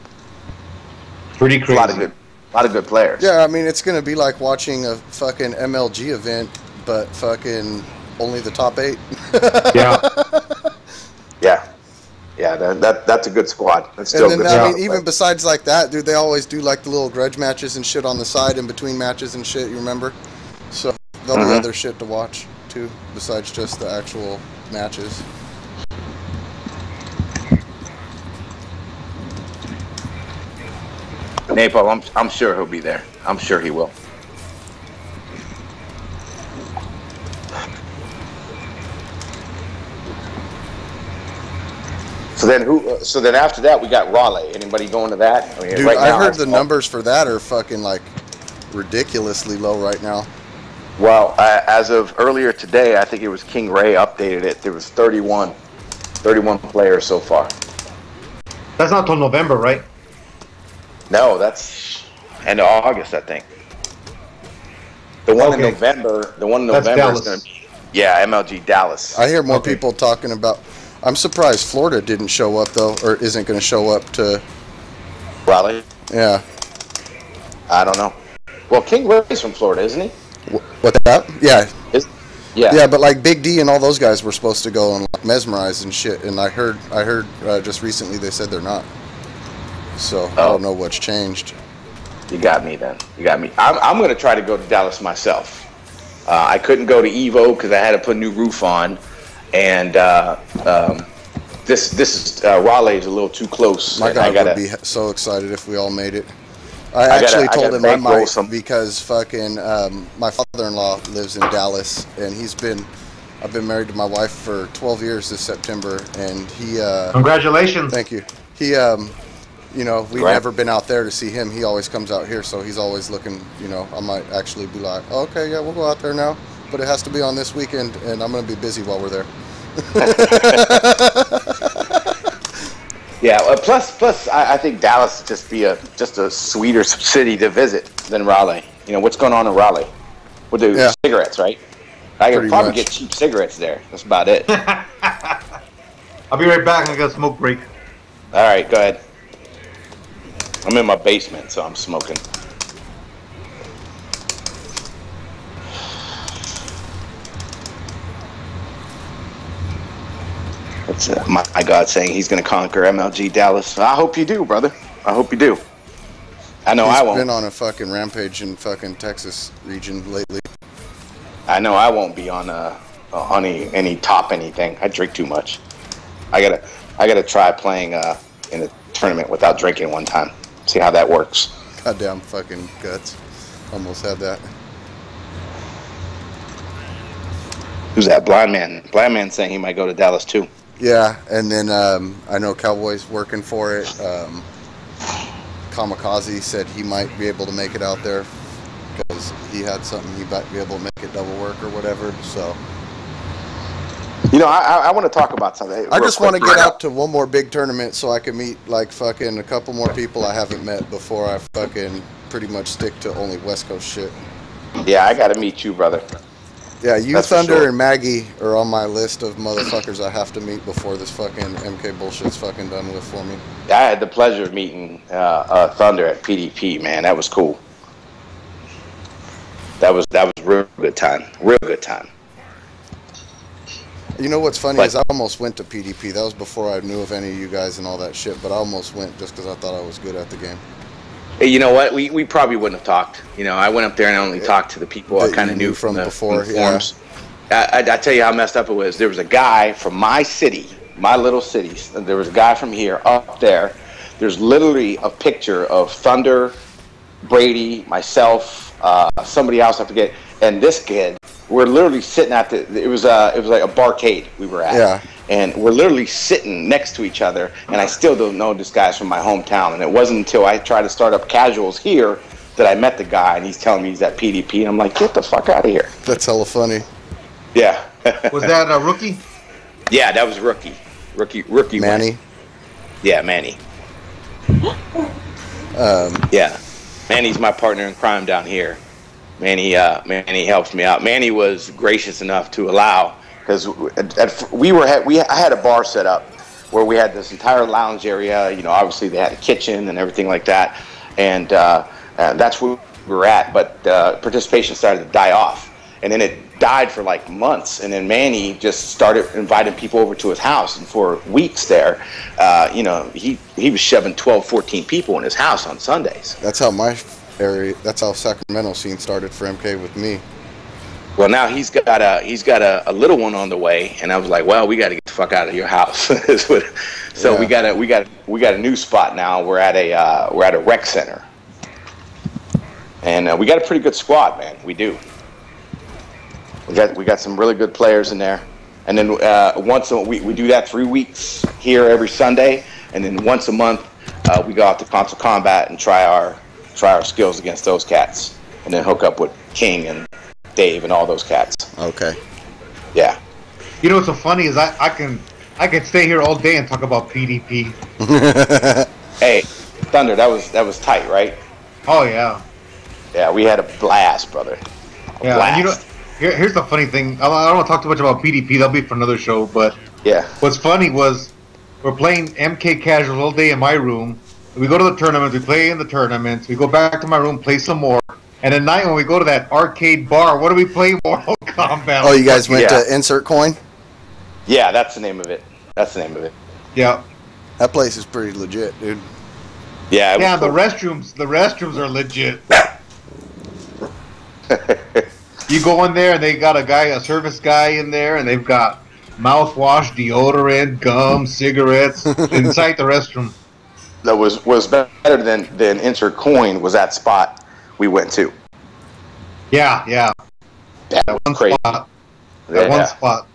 pretty crazy. A lot of good players. Yeah, I mean it's gonna be like watching a fucking MLG event, but fucking only the top 8. Yeah, that's a good squad. That's still and then, good. I mean, even besides like that, dude, they always do like the little grudge matches and shit on the side in between matches and shit. You remember? So there'll be other shit to watch too, besides just the actual matches. Napalm, I'm sure he'll be there. I'm sure he will. So then after that we got Raleigh. Anybody going to that? I mean, Dude, right I now, heard the numbers for that are fucking like ridiculously low right now. Well, as of earlier today, I think it was King Ray updated it. There was 31 players so far. That's not till November, right? No, that's end of August, I think. The one in November is going to be MLG Dallas. I hear more people talking about. I'm surprised Florida didn't show up though, or isn't going to show up to Raleigh. Yeah. I don't know. Well, King Ray's from Florida, isn't he? What that? Yeah. Yeah. Yeah, but like Big D and all those guys were supposed to go and like mesmerize and shit, and I heard just recently they said they're not. So I don't know what's changed. You got me then. You got me. I'm going to try to go to Dallas myself. I couldn't go to Evo because I had to put a new roof on, and this is Raleigh is a little too close. My God would be so excited if we all made it. I actually told him I might because fucking my father-in-law lives in Dallas, and I've been married to my wife for 12 years this September, and he congratulations. Thank you. He you know, we've never been out there to see him. He always comes out here, so he's always looking, you know, I might actually be like, oh, okay, yeah, we'll go out there now, but it has to be on this weekend, and I'm going to be busy while we're there. Yeah, plus, I think Dallas would just a sweeter city to visit than Raleigh. You know, what's going on in Raleigh? We'll do cigarettes, right? I could probably get cheap cigarettes there. That's about it. I'll be right back. I got a smoke break. All right, go ahead. I'm in my basement, so I'm smoking. That's my God saying he's going to conquer MLG Dallas. I hope you do, brother. I hope you do. I know I won't. He's been on a fucking rampage in fucking Texas region lately. I know I won't be on any top anything. I drink too much. I gotta try playing in a tournament without drinking one time. See how that works. Goddamn fucking guts. Almost had that. Who's that? Blind man. Blind man saying he might go to Dallas too. Yeah, and then I know Cowboy's working for it. Kamikaze said he might be able to make it out there because he had something he might be able to make it double work or whatever. So, you know, I want to talk about something. I just want to get out to one more big tournament so I can meet like fucking a couple more people I haven't met before I fucking pretty much stick to only West Coast shit. Yeah, I got to meet you, brother. Yeah, you, Thunder, and Maggie are on my list of motherfuckers I have to meet before this fucking MK bullshit's fucking done with for me. I had the pleasure of meeting Thunder at PDP, man. That was cool. That was real good time. Real good time. You know what's funny is I almost went to PDP. That was before I knew of any of you guys and all that shit, but I almost went just because I thought I was good at the game. Hey, you know what? We probably wouldn't have talked. You know, I went up there and I only talked to the people I kind of knew from before. Forums. Yeah. I tell you how messed up it was. There was a guy from my city, my little city. There was a guy from here up there. There's literally a picture of Thunder, Brady, myself, somebody else I forget, and this kid. We're literally sitting at it was like a barcade we were at. Yeah. And we're literally sitting next to each other, and I still don't know this guy's from my hometown. And it wasn't until I tried to start up casuals here that I met the guy, and he's telling me he's at PDP, and I'm like, get the fuck out of here. That's hella funny. Yeah. Was that a rookie? Yeah, that was rookie. Rookie Manny. Win. Yeah, Manny. Yeah. Manny's my partner in crime down here. Manny helps me out. Manny was gracious enough to allow, because I had a bar set up where we had this entire lounge area. You know, obviously they had a kitchen and everything like that, and that's where we were at. But participation started to die off, and then it died for like months. And then Manny just started inviting people over to his house, and for weeks there, you know, he was shoving 12, 14 people in his house on Sundays. That's how that's how Sacramento scene started for MK with me. Well, now he's got a little one on the way, and I was like, well, we got to get the fuck out of your house. So yeah. we got a new spot now. We're at a rec center, and we got a pretty good squad, man. We do. We got some really good players in there, and then we do that 3 weeks here every Sunday, and then once a month we go out to console combat and try our skills against those cats, and then hook up with King and Dave and all those cats. Okay. Yeah. You know what's so funny is I can stay here all day and talk about PDP. Hey, Thunder, that was tight, right? Oh yeah. Yeah, we had a blast, brother. Blast. You know, here's the funny thing. I don't want to talk too much about PDP. That'll be for another show. But yeah, what's funny was we're playing MK casuals all day in my room. We go to the tournaments, we play in the tournaments, we go back to my room, play some more, And at night when we go to that arcade bar, what do we play? Mortal Kombat. Oh, you guys went to Insert Coin? Yeah, that's the name of it. That's the name of it. Yeah. That place is pretty legit, dude. Yeah. Yeah, cool. the restrooms are legit. You go in there and they got a service guy in there, and they've got mouthwash, deodorant, gum, cigarettes inside the restroom. That was better than Insert Coin was that spot we went to. Yeah. That That one crazy. spot. That one spot.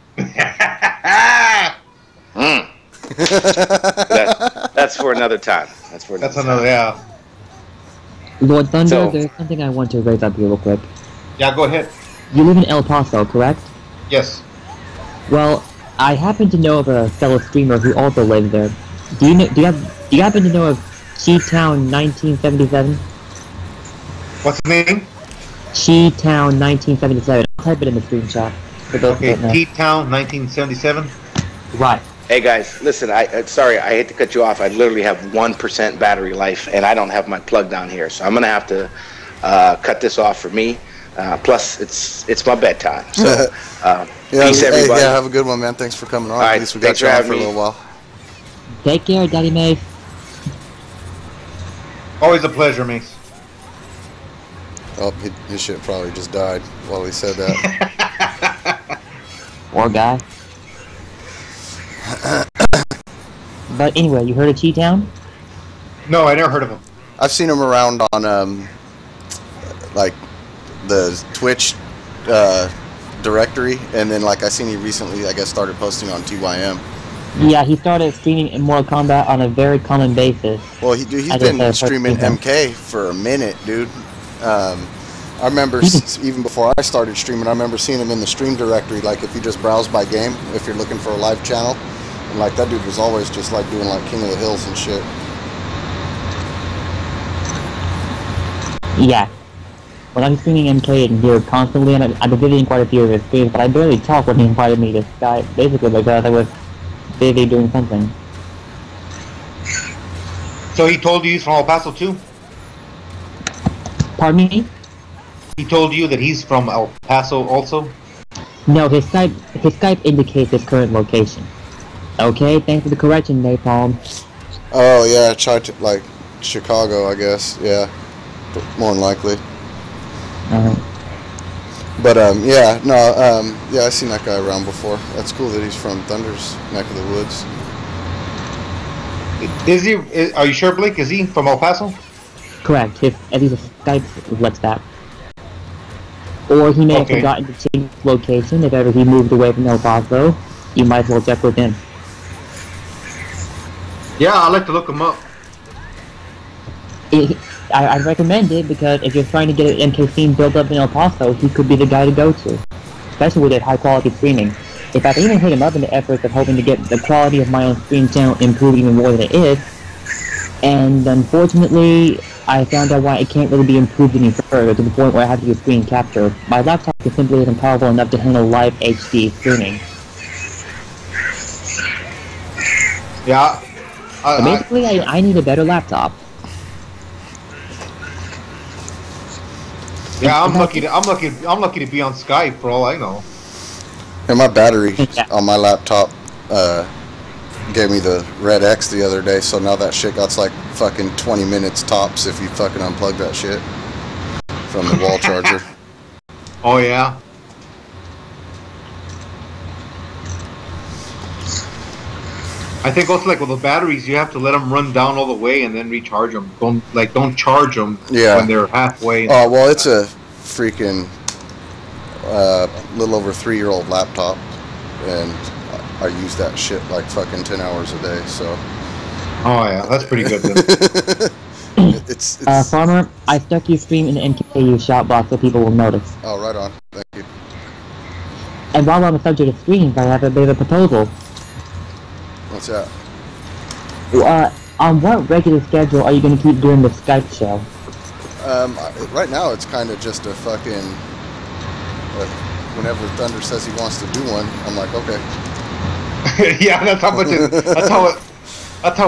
That's for another time. That's another, yeah. Lord Thunder, So- there's something I want to raise up here real quick. Yeah, go ahead. You live in El Paso, correct? Yes. Well, I happen to know of a fellow streamer who also lives there. Do you happen to know of Chi-Town 1977? What's the name? Chi-Town 1977. I'll type it in the stream chat. For those Okay, that know. T-Town 1977. Right. Hey guys, listen. Sorry, I hate to cut you off. I literally have 1% battery life, and I don't have my plug down here, so I'm gonna have to cut this off for me. Plus, it's my bedtime. So, peace, everybody. Yeah, have a good one, man. Thanks for coming on. All right, At least we got thanks you for on having for a me. little while. Take care, Daddy Mace. Always a pleasure, Mace. Oh, his shit probably just died while he said that. Poor guy. But anyway, you heard of Chi-Town? No, I never heard of him. I've seen him around on like the Twitch directory, and then like I seen he recently, I guess, started posting on TYM. Yeah, he started streaming in Mortal Kombat on a very common basis. Well, he's I been just, streaming heard MK for a minute, dude. I remember even before I started streaming, I remember seeing him in the stream directory. Like if you just browse by game, if you're looking for a live channel, and like that dude was always just like doing like King of the Hills and shit. Yeah. When I'm streaming MK in here constantly, and I've been visiting quite a few of his streams, but I barely talk when he invited me to Skype, basically because I was busy doing something. So he told you he's from El Paso too? Pardon me? He told you that he's from El Paso also? No, his Skype indicates his current location. Okay, thanks for the correction, Napalm. Oh yeah, tried to like Chicago, I guess. Yeah, but more than likely. But yeah, no, yeah, I seen that guy around before. That's cool that he's from Thunder's neck of the woods. Is he? Are you sure, Blake? Is he from El Paso? Correct. At least his Skype reflects that. Or he may have Okay. forgotten to change his location if ever he moved away from El Paso. You might as well check with him. Yeah, I'd like to look him up. I recommend it because if you're trying to get an MK scene built up in El Paso, he could be the guy to go to. Especially with his high quality streaming. In fact, I even hit him up in the efforts of hoping to get the quality of my own stream channel improved even more than it is. And unfortunately, I found out why it can't really be improved any further to the point where I have to use screen capture. My laptop is simply isn't powerful enough to handle live HD streaming. Yeah. So basically, I need a better laptop. Yeah, I'm lucky to be on Skype for all I know. And my battery on my laptop gave me the red X the other day, so now that shit got like fucking 20 minutes tops if you fucking unplug that shit from the wall charger. Oh yeah. I think also like with the batteries, you have to let them run down all the way and then recharge them. Don't charge them when they're halfway. Oh well, it's a freaking little over 3-year-old laptop, and I use that shit like fucking 10 hours a day. So. Oh yeah, that's pretty good then. it's Farmer, I stuck your stream in the MKU shout box so people will notice. Oh, right on. Thank you. And while on the subject of streams, I have a bit of a proposal. What's that? On what regular schedule are you going to keep doing the Skype show? Right now it's kind of just a fucking. Whenever Thunder says he wants to do one, I'm like, okay. Yeah, that's how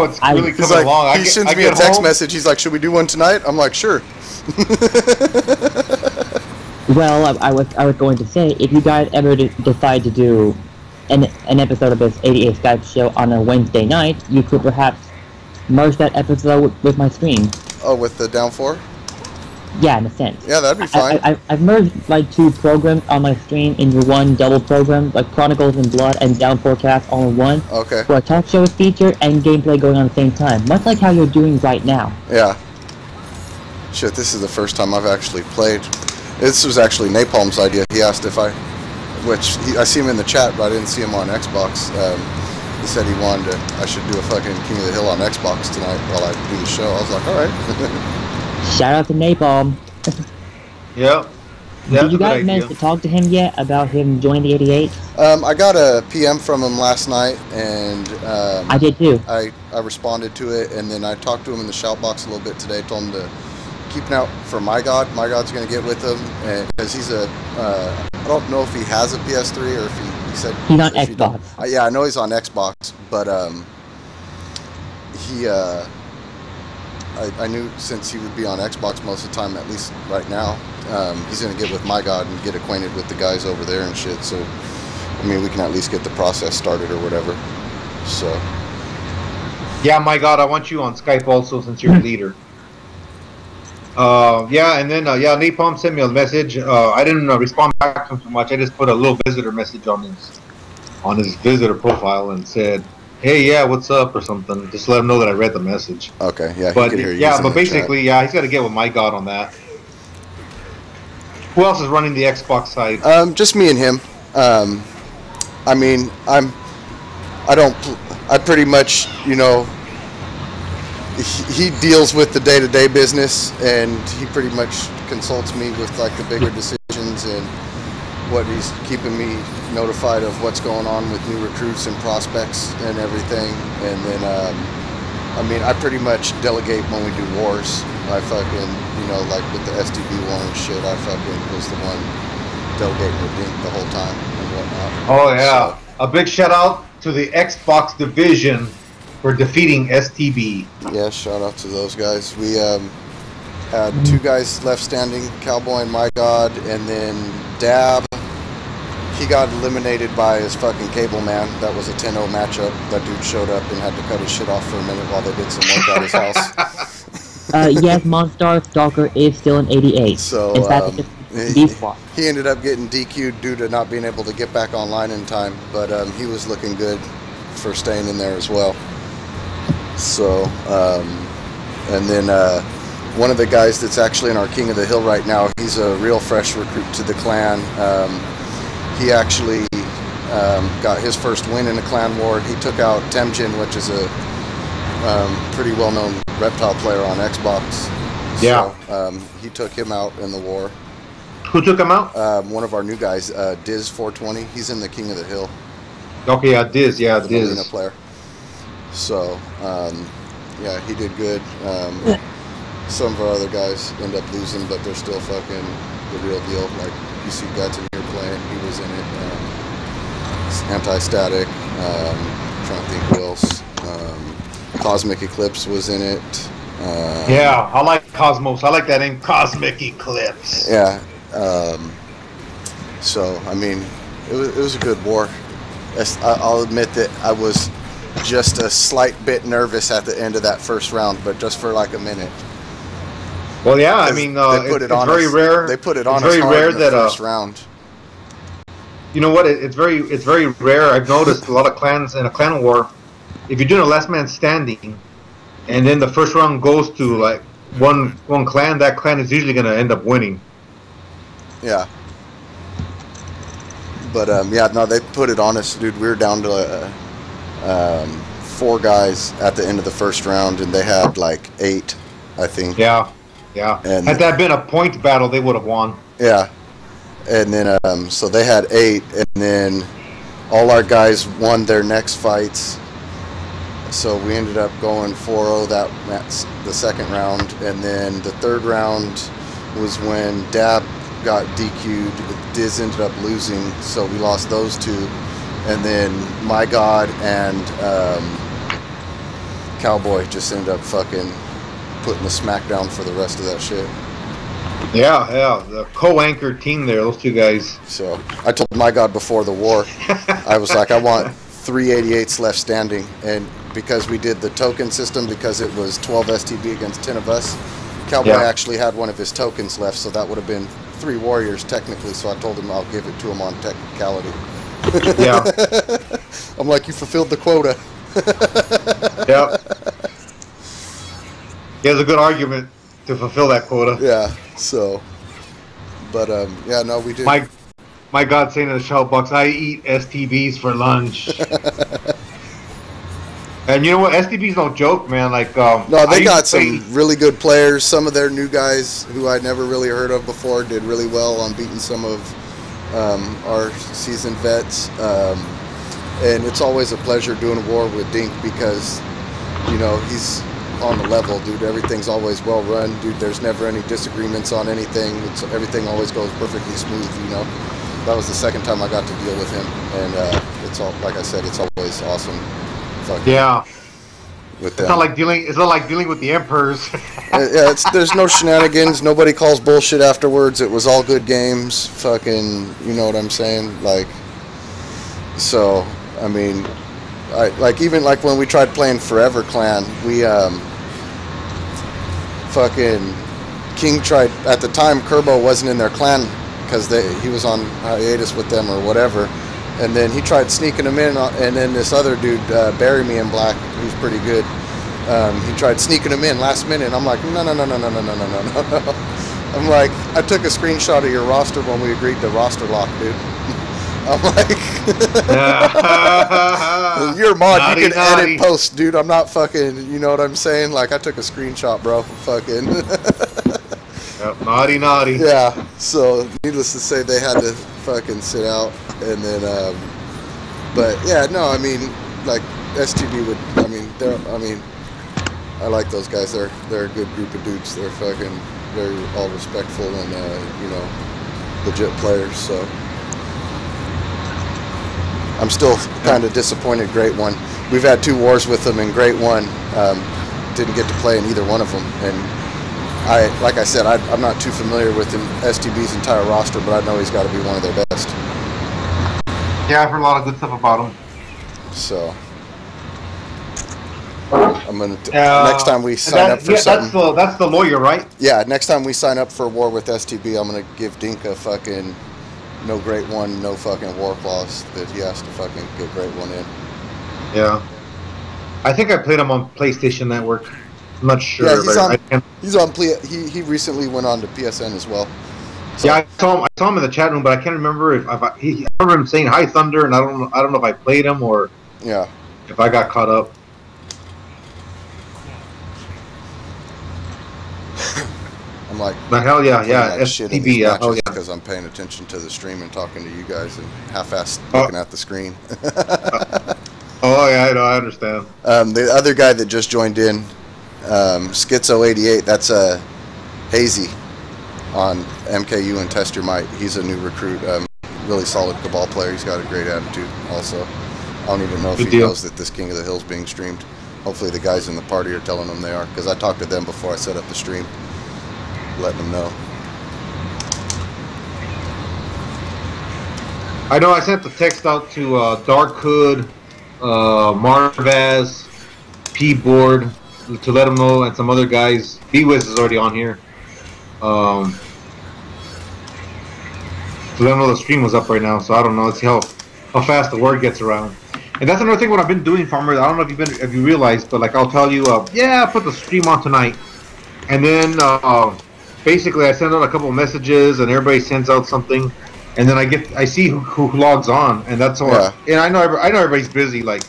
it's really coming along. He sends me a text message. He's like, should we do one tonight? I'm like, sure. Well, I was going to say, if you guys ever decide to do an episode of this 88 Skype show on a Wednesday night, you could perhaps merge that episode with my stream. Oh, with the Down 4? Yeah, in a sense. Yeah, that'd be fine. I've merged like 2 programs on my stream into one double program, like Chronicles in Blood and Down Forecast all in one. Okay. Where a talk show is featured and gameplay going on at the same time, much like how you're doing right now. Yeah. Shit, this is the first time I've actually played. This was actually Napalm's idea. He asked if I see him in the chat, but I didn't see him on Xbox. He said he wanted I should do a fucking King of the Hill on Xbox tonight while I do the show. I was like, alright. Shout out to Napalm. Yep. Did you guys manage to talk to him yet about him joining the 88? I got a PM from him last night, and I did too. I responded to it, and then I talked to him in the shout box a little bit today. Told him to keep an eye out for My God. My God's going to get with him, because he's I don't know if he has a PS3 or if he said he's on Xbox. Yeah, I know he's on Xbox, but I knew since he would be on Xbox most of the time, at least right now, he's going to get with My God and get acquainted with the guys over there and shit. So, I mean, we can at least get the process started or whatever. So. Yeah, My God, I want you on Skype also since you're a leader. Yeah, and then, Napalm sent me a message. I didn't respond back to him too much. I just put a little visitor message on his visitor profile and said, hey, yeah, what's up, or something. Just let him know that I read the message. Okay, yeah, but he can hear you. Yeah, but basically, yeah, he's got to get with My God on that. Who else is running the Xbox side? Just me and him. I mean, I pretty much, you know, he deals with the day-to-day business, and he pretty much consults me with like the bigger decisions and what he's keeping me notified of what's going on with new recruits and prospects and everything. And then, I mean, I pretty much delegate when we do wars. I fucking, you know, like with the STB war and shit, I fucking was the one delegating the dink the whole time and whatnot. Oh, yeah. So, a big shout out to the Xbox division for defeating STB. Yeah, shout out to those guys. We had 2 guys left standing, Cowboy and My God, and then Dab. He got eliminated by his fucking cable man. That was a 10-0 matchup. That dude showed up and had to cut his shit off for a minute while they did some work at his house. Yes, Monstar Stalker is still an 88. So, in fact, he ended up getting DQ'd due to not being able to get back online in time, but he was looking good for staying in there as well. So, and then one of the guys that's actually in our King of the Hill right now, he's a real fresh recruit to the clan. He actually got his first win in a clan war. He took out Temjin, which is a pretty well-known reptile player on Xbox. Yeah. So, he took him out in the war. Who took him out? One of our new guys, Diz 420. He's in the King of the Hill. Okay, yeah, Diz. Yeah, the Diz. Arena player. So, yeah, he did good. Some of our other guys end up losing, but they're still fucking the real deal. Like, you see guys in here playing. He was in it. Anti-Static. Trying to think who else. Cosmic Eclipse was in it. Yeah, I like Cosmos. I like that name, Cosmic Eclipse. Yeah. So, I mean, it was a good war. I'll admit that I was just a slight bit nervous at the end of that first round, but just for like a minute. Well, yeah, I mean, it's very rare. They put it on us very hard rare in the that first round. You know what? It's very rare. I've noticed a lot of clans in a clan war. If you're doing a last man standing, and then the first round goes to like one clan, that clan is usually going to end up winning. Yeah. But yeah, no, they put it on us, dude. We were down to 4 guys at the end of the first round, and they had like 8, I think. Yeah, yeah. And had that been a point battle, they would have won. Yeah. And then so they had 8, and then all our guys won their next fights. So we ended up going 4-0 that's the second round, and then the third round was when Dab got DQ'd. Diz ended up losing, so we lost those 2, and then My God and Cowboy just ended up fucking putting the smack down for the rest of that shit. Yeah, the co-anchored team there, those two guys. So I told my God before the war, I was like, I want 388s left standing, and because we did the token system, because it was 12 STB against 10 of us, Cowboy actually had one of his tokens left, so that would have been 3 warriors technically. So I told him I'll give it to him on technicality. Yeah. I'm like, you fulfilled the quota. Yep. He has a good argument to fulfill that quota. Yeah. So, but yeah, no, we did. My God, saying to the shell box, I eat STBs for lunch. And you know what? STBs don't joke, man. Like, no, they got some really good players. Some of their new guys who I'd never really heard of before did really well on beating some of our seasoned vets. And it's always a pleasure doing a war with Dink because, you know, he's on the level, dude. Everything's always well run, dude. There's never any disagreements on anything. Everything always goes perfectly smooth, you know. That was the second time I got to deal with him, and it's all, like I said, it's always awesome. Yeah. With them. It's not like dealing with the emperors. Yeah, there's no shenanigans. Nobody calls bullshit afterwards. It was all good games. Fucking, you know what I'm saying? Like, so I mean, even when we tried playing Forever Clan, we fucking King tried at the time. Kerbo wasn't in their clan because he was on hiatus with them or whatever. And then he tried sneaking them in, and then this other dude, Bury Me in Black, who's pretty good, he tried sneaking them in last minute. I'm like, no. I'm like, I took a screenshot of your roster when we agreed to roster lock, dude. I'm like, you're a mod, you can edit post, dude. I'm not fucking, you know what I'm saying? Like, I took a screenshot, bro. Fucking. Yep, naughty. Yeah, so needless to say, they had to fucking sit out, and then, but yeah, no, I mean, like STB would, I like those guys. They're a good group of dudes. They're fucking very all respectful and you know, legit players. So I'm still kind of disappointed. Great One. We've had 2 wars with them, and Great One didn't get to play in either one of them, and. Like I said, I'm not too familiar with STB's entire roster, but I know he's got to be one of their best. Yeah, I've heard a lot of good stuff about him. So, I'm gonna next time we sign up for something. That's the lawyer, right? Yeah, next time we sign up for a war with STB, I'm gonna give Dink a fucking no Great One, no fucking war clause that he has to fucking get Great One in. Yeah, I think I played him on PlayStation Network. I'm not sure. Yeah, he's on he recently went on to PSN as well. So. Yeah, I saw him in the chat room, but I can't remember if I remember him saying "Hi Thunder," and I don't know if I played him or if I got caught up. I'm like, but hell yeah, STB, yeah, because I'm paying attention to the stream and talking to you guys and half-assed looking at the screen. Oh yeah, I understand. The other guy that just joined in, Schizo88, that's Hazy on MKU and Test Your Might. He's a new recruit, really solid Cabal player. He's got a great attitude also. I don't even know if he knows that this King of the Hill's being streamed. Hopefully the guys in the party are telling him they are, because I talked to them before I set up the stream, letting them know. I know I sent the text out to Dark Hood, Marvaz, P-Board, to let them know, and some other guys. B-Wiz is already on here. To let them know the stream was up right now, so I don't know. Let's see how fast the word gets around. And that's another thing what I've been doing, Farmer. I don't know if you realized, but like I'll tell you, yeah, I put the stream on tonight, and then basically I send out a couple of messages, and everybody sends out something, and then I see who logs on, and that's all. Yeah. And I know everybody's busy. Like,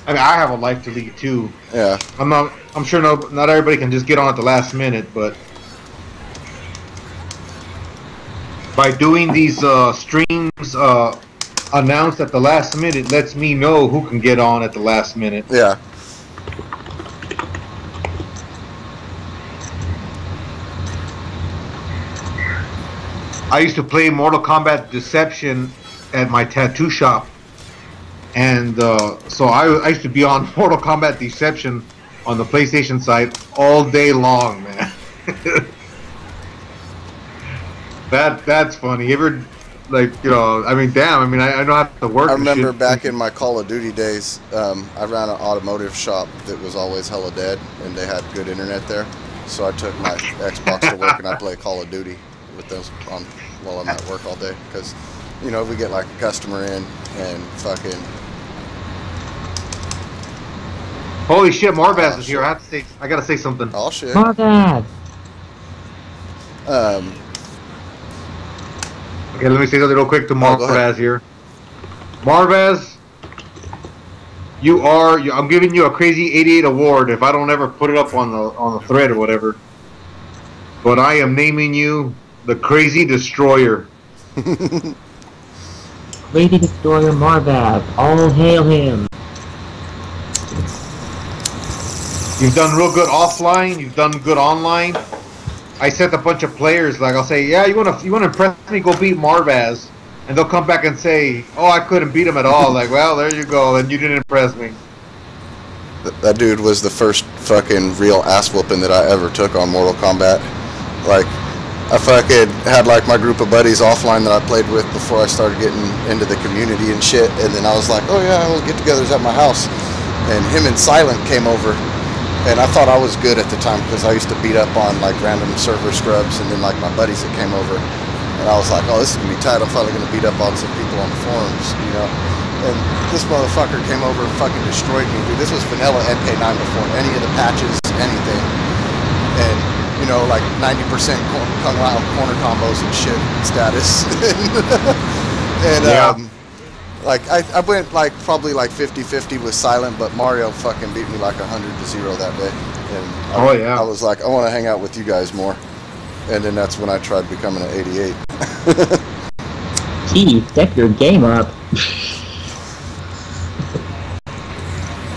I mean, I have a life to lead too. Yeah. I'm sure not everybody can just get on at the last minute, but by doing these streams announced at the last minute lets me know who can get on at the last minute. Yeah. I used to play Mortal Kombat Deception at my tattoo shop, and so I used to be on Mortal Kombat Deception on the PlayStation side all day long, man. That's funny. You ever, like, you know, I mean, damn, I mean, I know how to work. I and remember shit. back in my Call of Duty days, I ran an automotive shop that was always hella dead, and they had good internet there. So I took my Xbox to work, and I play Call of Duty with those on while I'm at work all day. Because, you know, we get like a customer in, and fucking... Holy shit, Marvaz Oh, is here. I gotta say something. Oh, shit. Marvaz! Okay, let me say something real quick to go ahead. Marvaz here. Marvaz, I'm giving you a crazy 88 award if I don't ever put it up on the thread or whatever. But I am naming you the Crazy Destroyer. Crazy Destroyer Marvaz. All hail him. You've done real good offline. You've done good online. I sent a bunch of players. Like I'll say, yeah, you wanna impress me? Go beat Marvaz, and they'll come back and say, oh, I couldn't beat him at all. Like, well, there you go. And you didn't impress me. That dude was the first fucking real ass whooping that I ever took on Mortal Kombat. Like, I fucking had like my group of buddies offline that I played with before I started getting into the community and shit. And then I was like, oh yeah, we'll get-togethers at my house. And him and Silent came over. And I thought I was good at the time because I used to beat up on like random server scrubs and then like my buddies that came over. And I was like, oh, this is going to be tight. I'm finally going to beat up on some people on the forums, you know. And this motherfucker came over and fucking destroyed me, dude. This was vanilla MK9 before any of the patches, anything. And, you know, like 90% Kung Lao corner combos and shit status. And, yeah. like, I went, like, probably, like, 50-50 with Silent, but Mario fucking beat me, like, 100-0 that day. And I was like, I want to hang out with you guys more. And then that's when I tried becoming an 88. Gee, step your game up.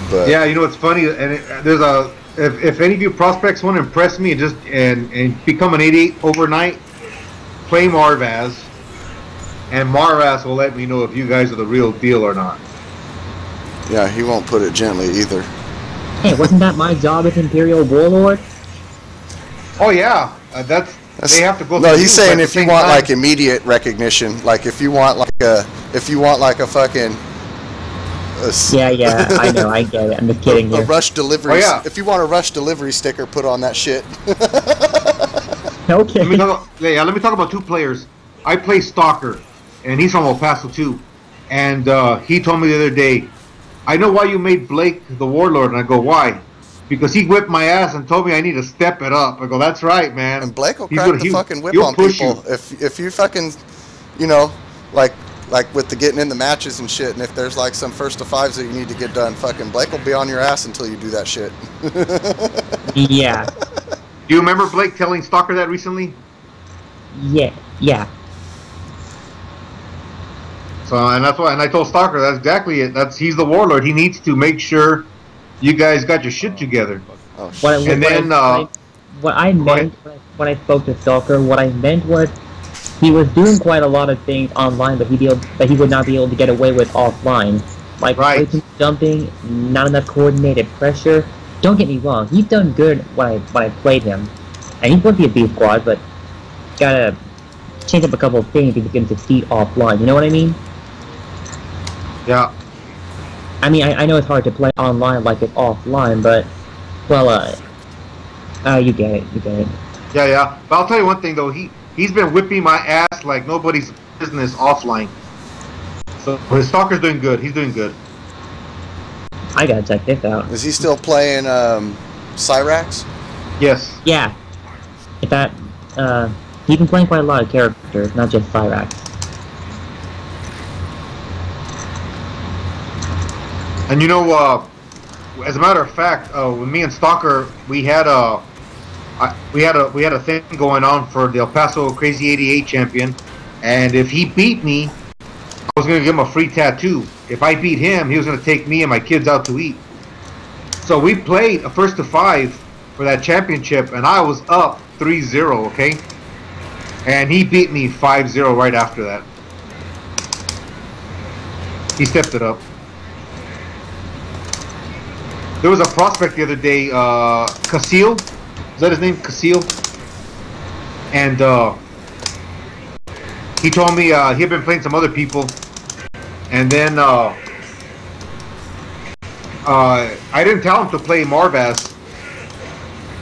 But yeah, you know what's funny? And if any of you prospects want to impress me and become an 88 overnight, play Marvaz. And Marvaz will let me know if you guys are the real deal or not. yeah, he won't put it gently either. Hey, wasn't that my job as Imperial Warlord? Oh yeah, they have to go. No, through he's you, saying but at if the you same want time- like immediate recognition, like if you want like a fucking Yeah, I know, I get it. I'm just kidding a here. rush delivery. Oh, yeah. If you want a rush delivery sticker, put on that shit. Okay. Let me talk about two players. I play Stalker, and he's from El Paso too. And he told me the other day, I know why you made Blake the Warlord. And I go, why? Because he whipped my ass and told me I need to step it up. I go, that's right, man. And Blake will He's crack gonna- the he- fucking whip he'll on push people you. if you fucking, you know, like with the getting in the matches and shit. And if there's like some first to fives that you need to get done, fucking Blake will be on your ass until you do that shit. Yeah. Do you remember Blake telling Stalker that recently? Yeah. So, and that's why, and I told Stalker that's exactly it. He's the Warlord. He needs to make sure you guys got your shit together. Oh What shit. I meant when I spoke to Stalker, what I meant was he was doing quite a lot of things online, but he would not be able to get away with offline, like Right. breaking, jumping, not enough coordinated pressure. Don't get me wrong, he's done good when I played him, and he's going to be a B squad, but gotta change up a couple of things if he can succeed offline. You know what I mean? Yeah. I mean, I know it's hard to play online like it's offline, but well, you get it. Yeah. But I'll tell you one thing though. He's been whipping my ass like nobody's business offline. So his Stalker's doing good. He's doing good. I gotta check this out. Is he still playing Cyrax? Yes. Yeah. If that, he's been playing quite a lot of characters, not just Cyrax. And you know, as a matter of fact, with me and Stalker, we had a thing going on for the El Paso Crazy 88 champion, and if he beat me, I was gonna give him a free tattoo. If I beat him, he was gonna take me and my kids out to eat. So we played a first to 5 for that championship, and I was up 3-0, okay? And he beat me 5-0 right after that. He stepped it up. There was a prospect the other day, Casil. Is that his name? Casil? And he told me he had been playing some other people, and then I didn't tell him to play Marvaz,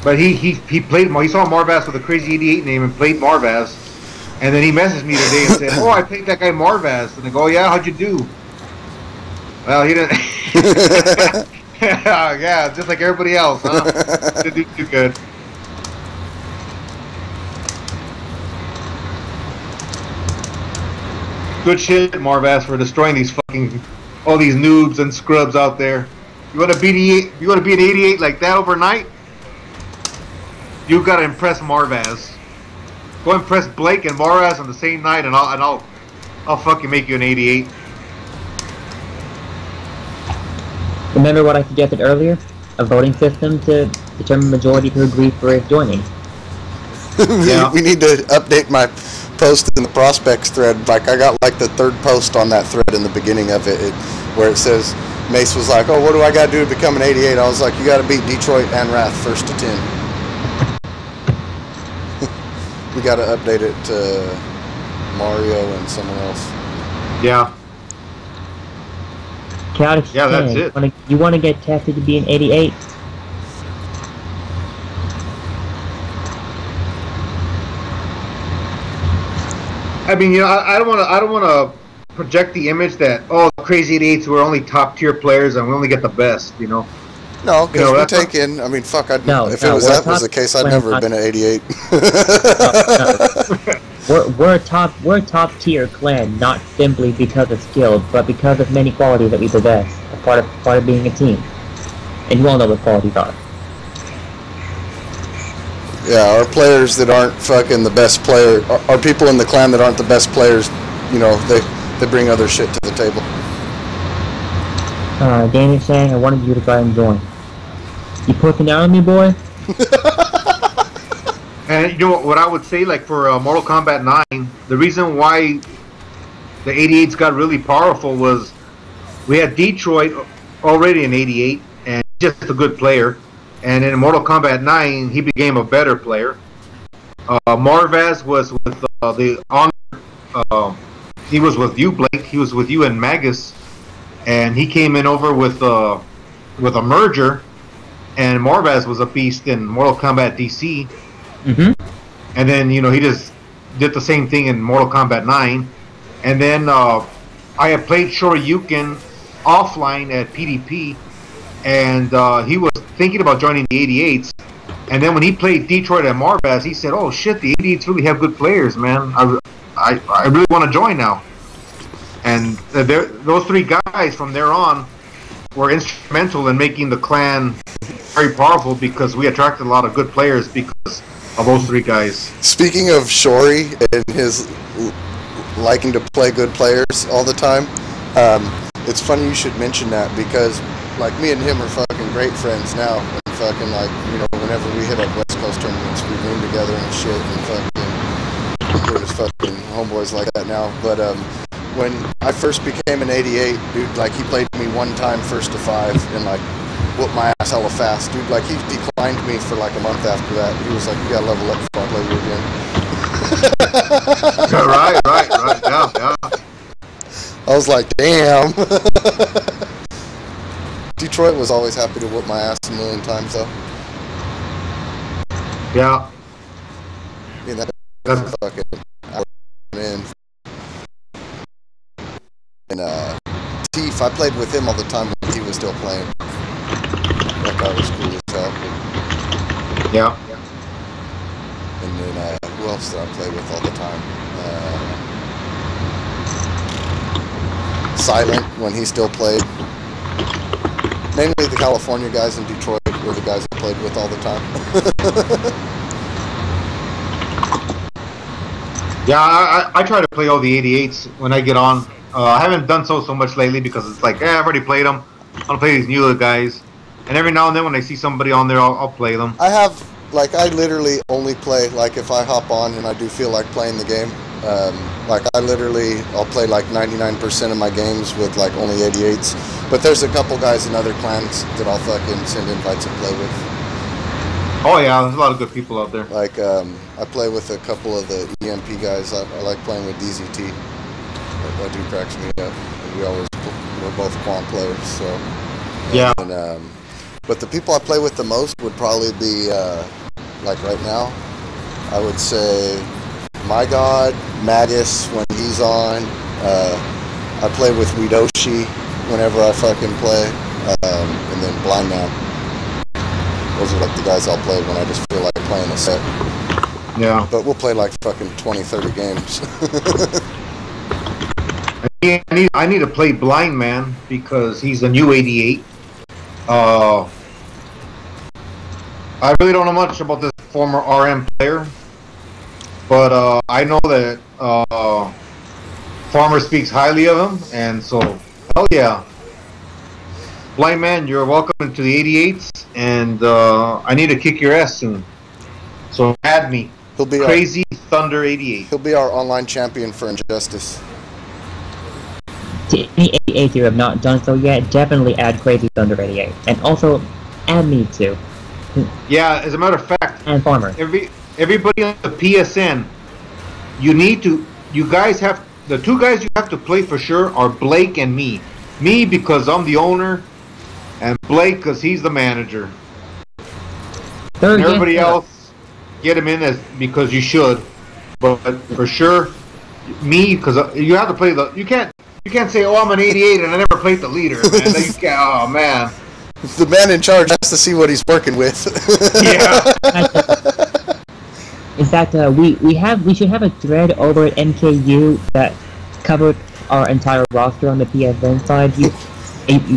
but he played. He saw Marvaz with a crazy 88 name and played Marvaz, and then he messaged me today and said, "Oh, I played that guy Marvaz," and I go, "Oh, yeah, how'd you do?" Well, he didn't. Yeah, just like everybody else, huh? Didn't do too good. Good shit, Marvaz, for destroying these fucking all these noobs and scrubs out there. You want to beat You want to beat an 88 like that overnight? You gotta impress Marvaz. Go impress Blake and Marvaz on the same night, and I'll fucking make you an 88. Remember what I suggested earlier? A voting system to determine majority to agree for joining. Yeah. We need to update my post in the prospects thread. Like, I got like the third post on that thread in the beginning of it, where it says, Mace was like, "Oh, what do I got to do to become an 88?" I was like, "You got to beat Detroit and Wrath first to 10. We got to update it to Mario and someone else. Yeah. Chaotic Yeah, that's it. You want to get tested to be an 88? I mean, you know, I don't want to project the image that, oh, crazy 88s were only top tier players and we only get the best, you know. No, because You know, we take in. I mean, fuck. If that was the case, I'd never have been an 88. We're a top tier clan, not simply because of skill, but because of many qualities that we possess, as part of being a team. And you all know what qualities are. Yeah, our players that aren't fucking the best player, our people in the clan that aren't the best players, you know, they bring other shit to the table. Danny's saying I wanted you to try and join. You pushing down on me, boy? And you know what I would say, like for Mortal Kombat 9, the reason why the 88s got really powerful was we had Detroit already an 88 and just a good player, and in Mortal Kombat 9 he became a better player. Marvaz was with the honor. He was with you, Blake. He was with you and Magus, and he came in over with a merger. And Marvaz was a beast in Mortal Kombat DC. Mm-hmm. And then, you know, he just did the same thing in Mortal Kombat 9. And then I had played Shoryuken offline at PDP, and he was thinking about joining the 88s. And then when he played Detroit and Marvaz, he said, "Oh shit, the 88s really have good players, man. I really want to join now." And those three guys from there on were instrumental in making the clan very powerful, because we attracted a lot of good players because of those three guys. Speaking of Shory and his liking to play good players all the time, it's funny you should mention that, because like me and him are fucking great friends now, and fucking like, you know, whenever we hit up West Coast tournaments, we room together and shit, and fucking we're just fucking homeboys like that now. But when I first became an 88, dude, like he played me one time first to 5 and like whooped my ass hella fast, dude. Like he declined me for like a month after that. He was like, "You gotta level up before I play you again." Right, yeah. I was like, damn. Detroit was always happy to whoop my ass a million times though. Yeah. I mean, that's fucking man. And Teef, I played with him all the time when he was still playing. That guy was cool as hell. Yeah. And then who else did I play with all the time? Silent, when he still played. Mainly the California guys in Detroit were the guys I played with all the time. Yeah, I try to play all the 88s when I get on. I haven't done so much lately because it's like, I've already played them. I'll play these newer guys. And every now and then when I see somebody on there, I'll play them. I literally only play, like, if I hop on and I do feel like playing the game. I'll play like 99% of my games with like only 88s. But there's a couple guys in other clans that I'll fucking send invites and play with. Oh yeah, there's a lot of good people out there. Like, I play with a couple of the EMP guys. I like playing with DZT. That dude cracks me up. We're both quant players, so. Yeah. And, but the people I play with the most would probably be, like right now, I would say My God, Magus when he's on. I play with Widoshi whenever I fucking play, and then Blind Man. Those are like the guys I'll play when I just feel like playing a set. Yeah. But we'll play like fucking 20, 30 games. I need to play Blind Man because he's a new 88. I really don't know much about this former RM player, but I know that Farmer speaks highly of him, and so hell yeah. Blind Man, you're welcome into the 88s, and I need to kick your ass soon. So add me. He'll be Crazy Thunder 88. He'll be our online champion for Injustice. To any 88 who have not done so yet, definitely add Crazy Thunder 88. And also, add me too. Yeah, as a matter of fact, And Farmer. everybody on the PSN, you guys have, the two guys you have to play for sure are Blake and me. Me because I'm the owner, and Blake because he's the manager. And everybody else, get him in because you should, but for sure, me because you have to play you can't say, oh, I'm an 88 and I never played the leader, man. You can't, oh man. The man in charge has to see what he's working with. Yeah. In fact, we should have a thread over at MKU that covered our entire roster on the PSN side. You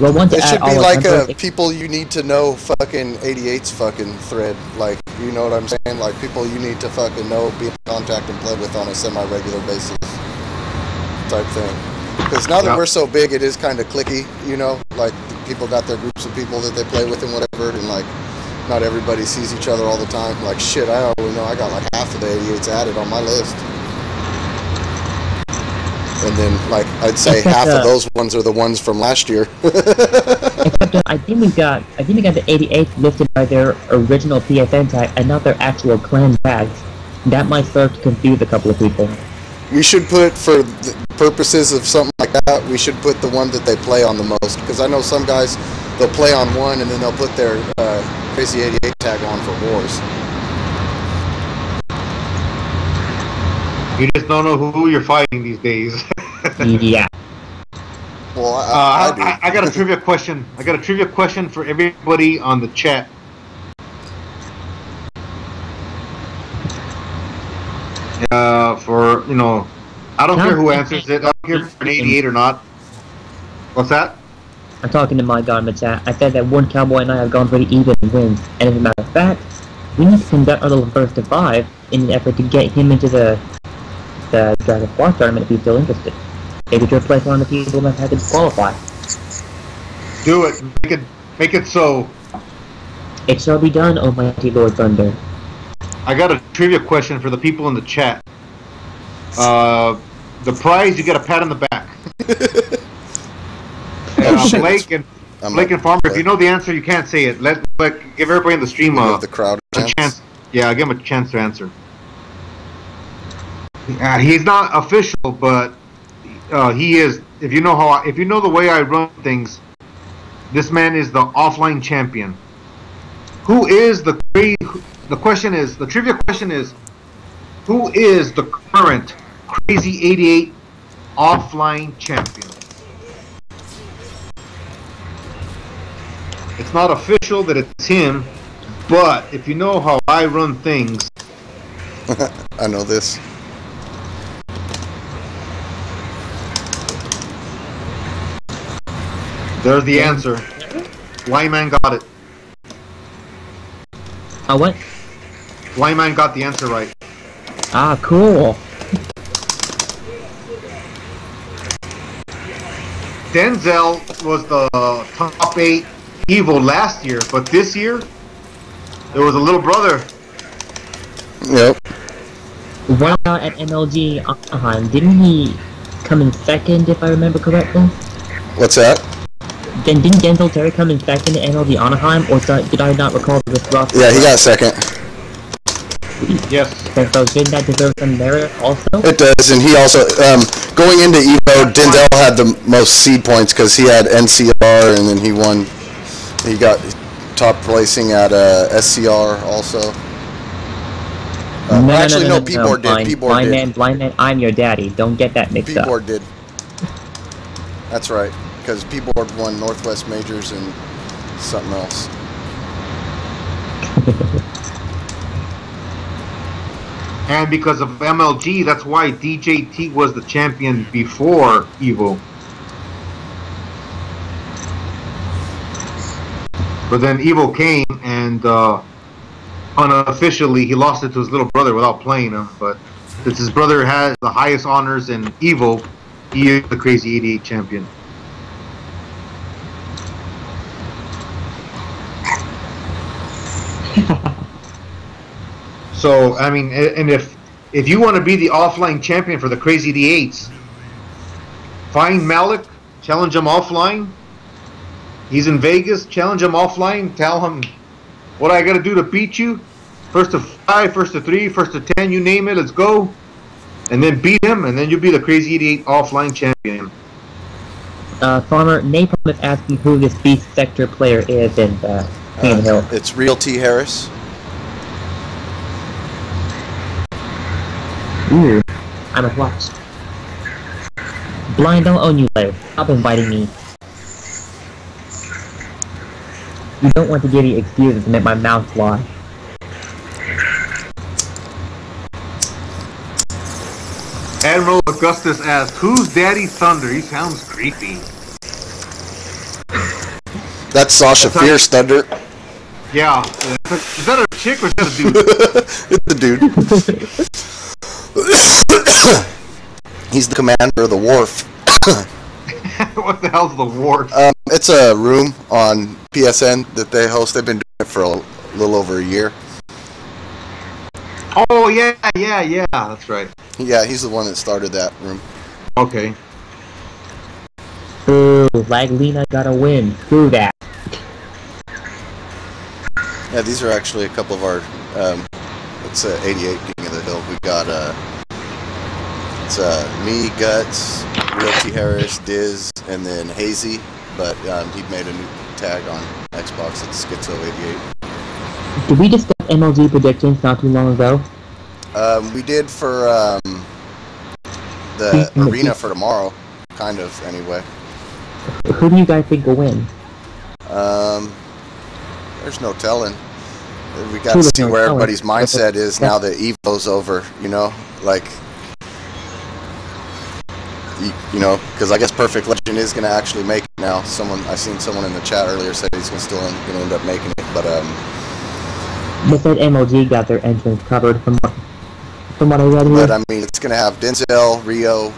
want to It add should be all like our a people you need to know fucking 88's fucking thread. Like, you know what I'm saying? Like, people you need to fucking know, be in contact and play with on a semi-regular basis type thing. Because now that we're so big, it is kind of clicky, you know? Like, people got their groups of people that they play with and whatever, and like, not everybody sees each other all the time. Like, shit, I only know I got like half of the 88s added on my list. And then, like, I'd say half of those ones are the ones from last year. Except I think we got the 88th listed by their original PSN tag and not their actual clan tags. That might start to confuse a couple of people. We should put, for the purposes of something like that, we should put the one that they play on the most. Because I know some guys, they'll play on one and then they'll put their Crazy 88 tag on for wars. You just don't know who you're fighting these days. Yeah. Well, I do. I got a trivia question. I got a trivia question for everybody on the chat. For, you know, I don't care who answers it. I don't care if it's an 88 or not. What's that? I'm talking to my god in the chat. I said that one cowboy and I have gone pretty even in wins. And as a matter of fact, we need to conduct our little first to 5 in an effort to get him into the Dragon Squad tournament if he's still interested. Maybe to replace one of the people that had to qualify. Do it. Make it so. It shall be done, O mighty Lord Thunder. I got a trivia question for the people in the chat. The prize, you get a pat on the back. Blake and Farmer, if you know the answer, you can't say it. Give everybody in the stream the crowd a chance. Yeah, give him a chance to answer. He's not official, but he is. If you know the way I run things, this man is the offline champion. Who is the trivia question is, who is the current Crazy 88 offline champion? It's not official that it's him, but if you know how I run things, I know this. there's the answer. Lyman got it. What? Lyman got the answer right. Ah, cool. Denzel was the top 8 Evo last year, but this year there was a little brother. Yep. Right now at MLG Anaheim, didn't he come in second, if I remember correctly? What's that? Then didn't Denzel Terry come in second in MLG Anaheim, or did I not recall this roster? Yeah, he got second. Yes. Okay, so didn't that deserve some merit also? It does, and he also, going into Evo, Denzel had the most seed points because he had NCR, and then he won. He got top placing at SCR also. No, P-Board did. P-Board did. Blind man, I'm your daddy. Don't get that mixed up. P-Board did. That's right, because P-Board won Northwest Majors and something else. And because of MLG, that's why DJT was the champion before Evo. But then Evo came, and unofficially he lost it to his little brother without playing him. But since his brother has the highest honors in Evo, he is the Crazy 88 champion. So, I mean, and if you want to be the offline champion for the Crazy 88s, find Malik, challenge him offline. He's in Vegas, challenge him offline, tell him what I got to do to beat you. First to 5, first to 3, first to 10, you name it, let's go. And then beat him, and then you'll be the Crazy 88 offline champion. Farmer, Napalm is asking who this Beast Sector player is in King Hill. It's Real T. Harris. Ooh, I'm a watch. Blind, don't own you later. Stop inviting me. You don't want to give me excuses to make my mouth lie. Admiral Augustus asked, "Who's Daddy Thunder? He sounds creepy." That's Sasha Fierce Thunder. Yeah. Is that a chick or is that a dude? It's a dude. He's the commander of the wharf. What the hell's the wharf? It's a room on PSN that they host. They've been doing it for a little over a year. Oh, yeah, that's right. Yeah, he's the one that started that room. Okay. Ooh, Laglina got a win. Screw that. Yeah, these are actually a couple of our, it's 88 King of the Hill. We got, it's me, Guts, Real T. Harris, Diz, and then Hazy, but he made a new tag on Xbox. It's Schizo88. Did we discuss MLG predictions not too long ago? We did for the arena for tomorrow, kind of, anyway. Who do you guys think will win? There's no telling. We got to see where everybody's mindset is now that Evo's over, you know? Like, you know, because I guess Perfect Legend is going to actually make it now. I seen someone in the chat earlier say he's still going to end up making it, but They said MLG got their entrance covered from what I read here. But I mean, it's gonna have Denzel, Rio,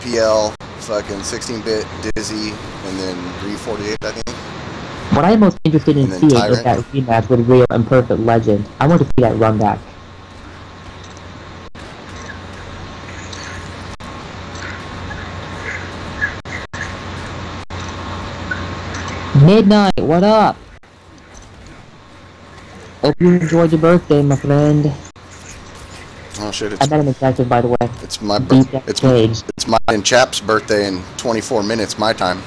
PL, fucking 16-bit, Dizzy, and then Re48, I think. What I'm most interested in seeing Tyrant. is that rematch with Rio and Perfect Legend. I want to see that run back. Midnight, what up? Hope you enjoyed your birthday, my friend. Oh shit! I met him in Texas, by the way. It's my it's mine and Chap's birthday in 24 minutes my time.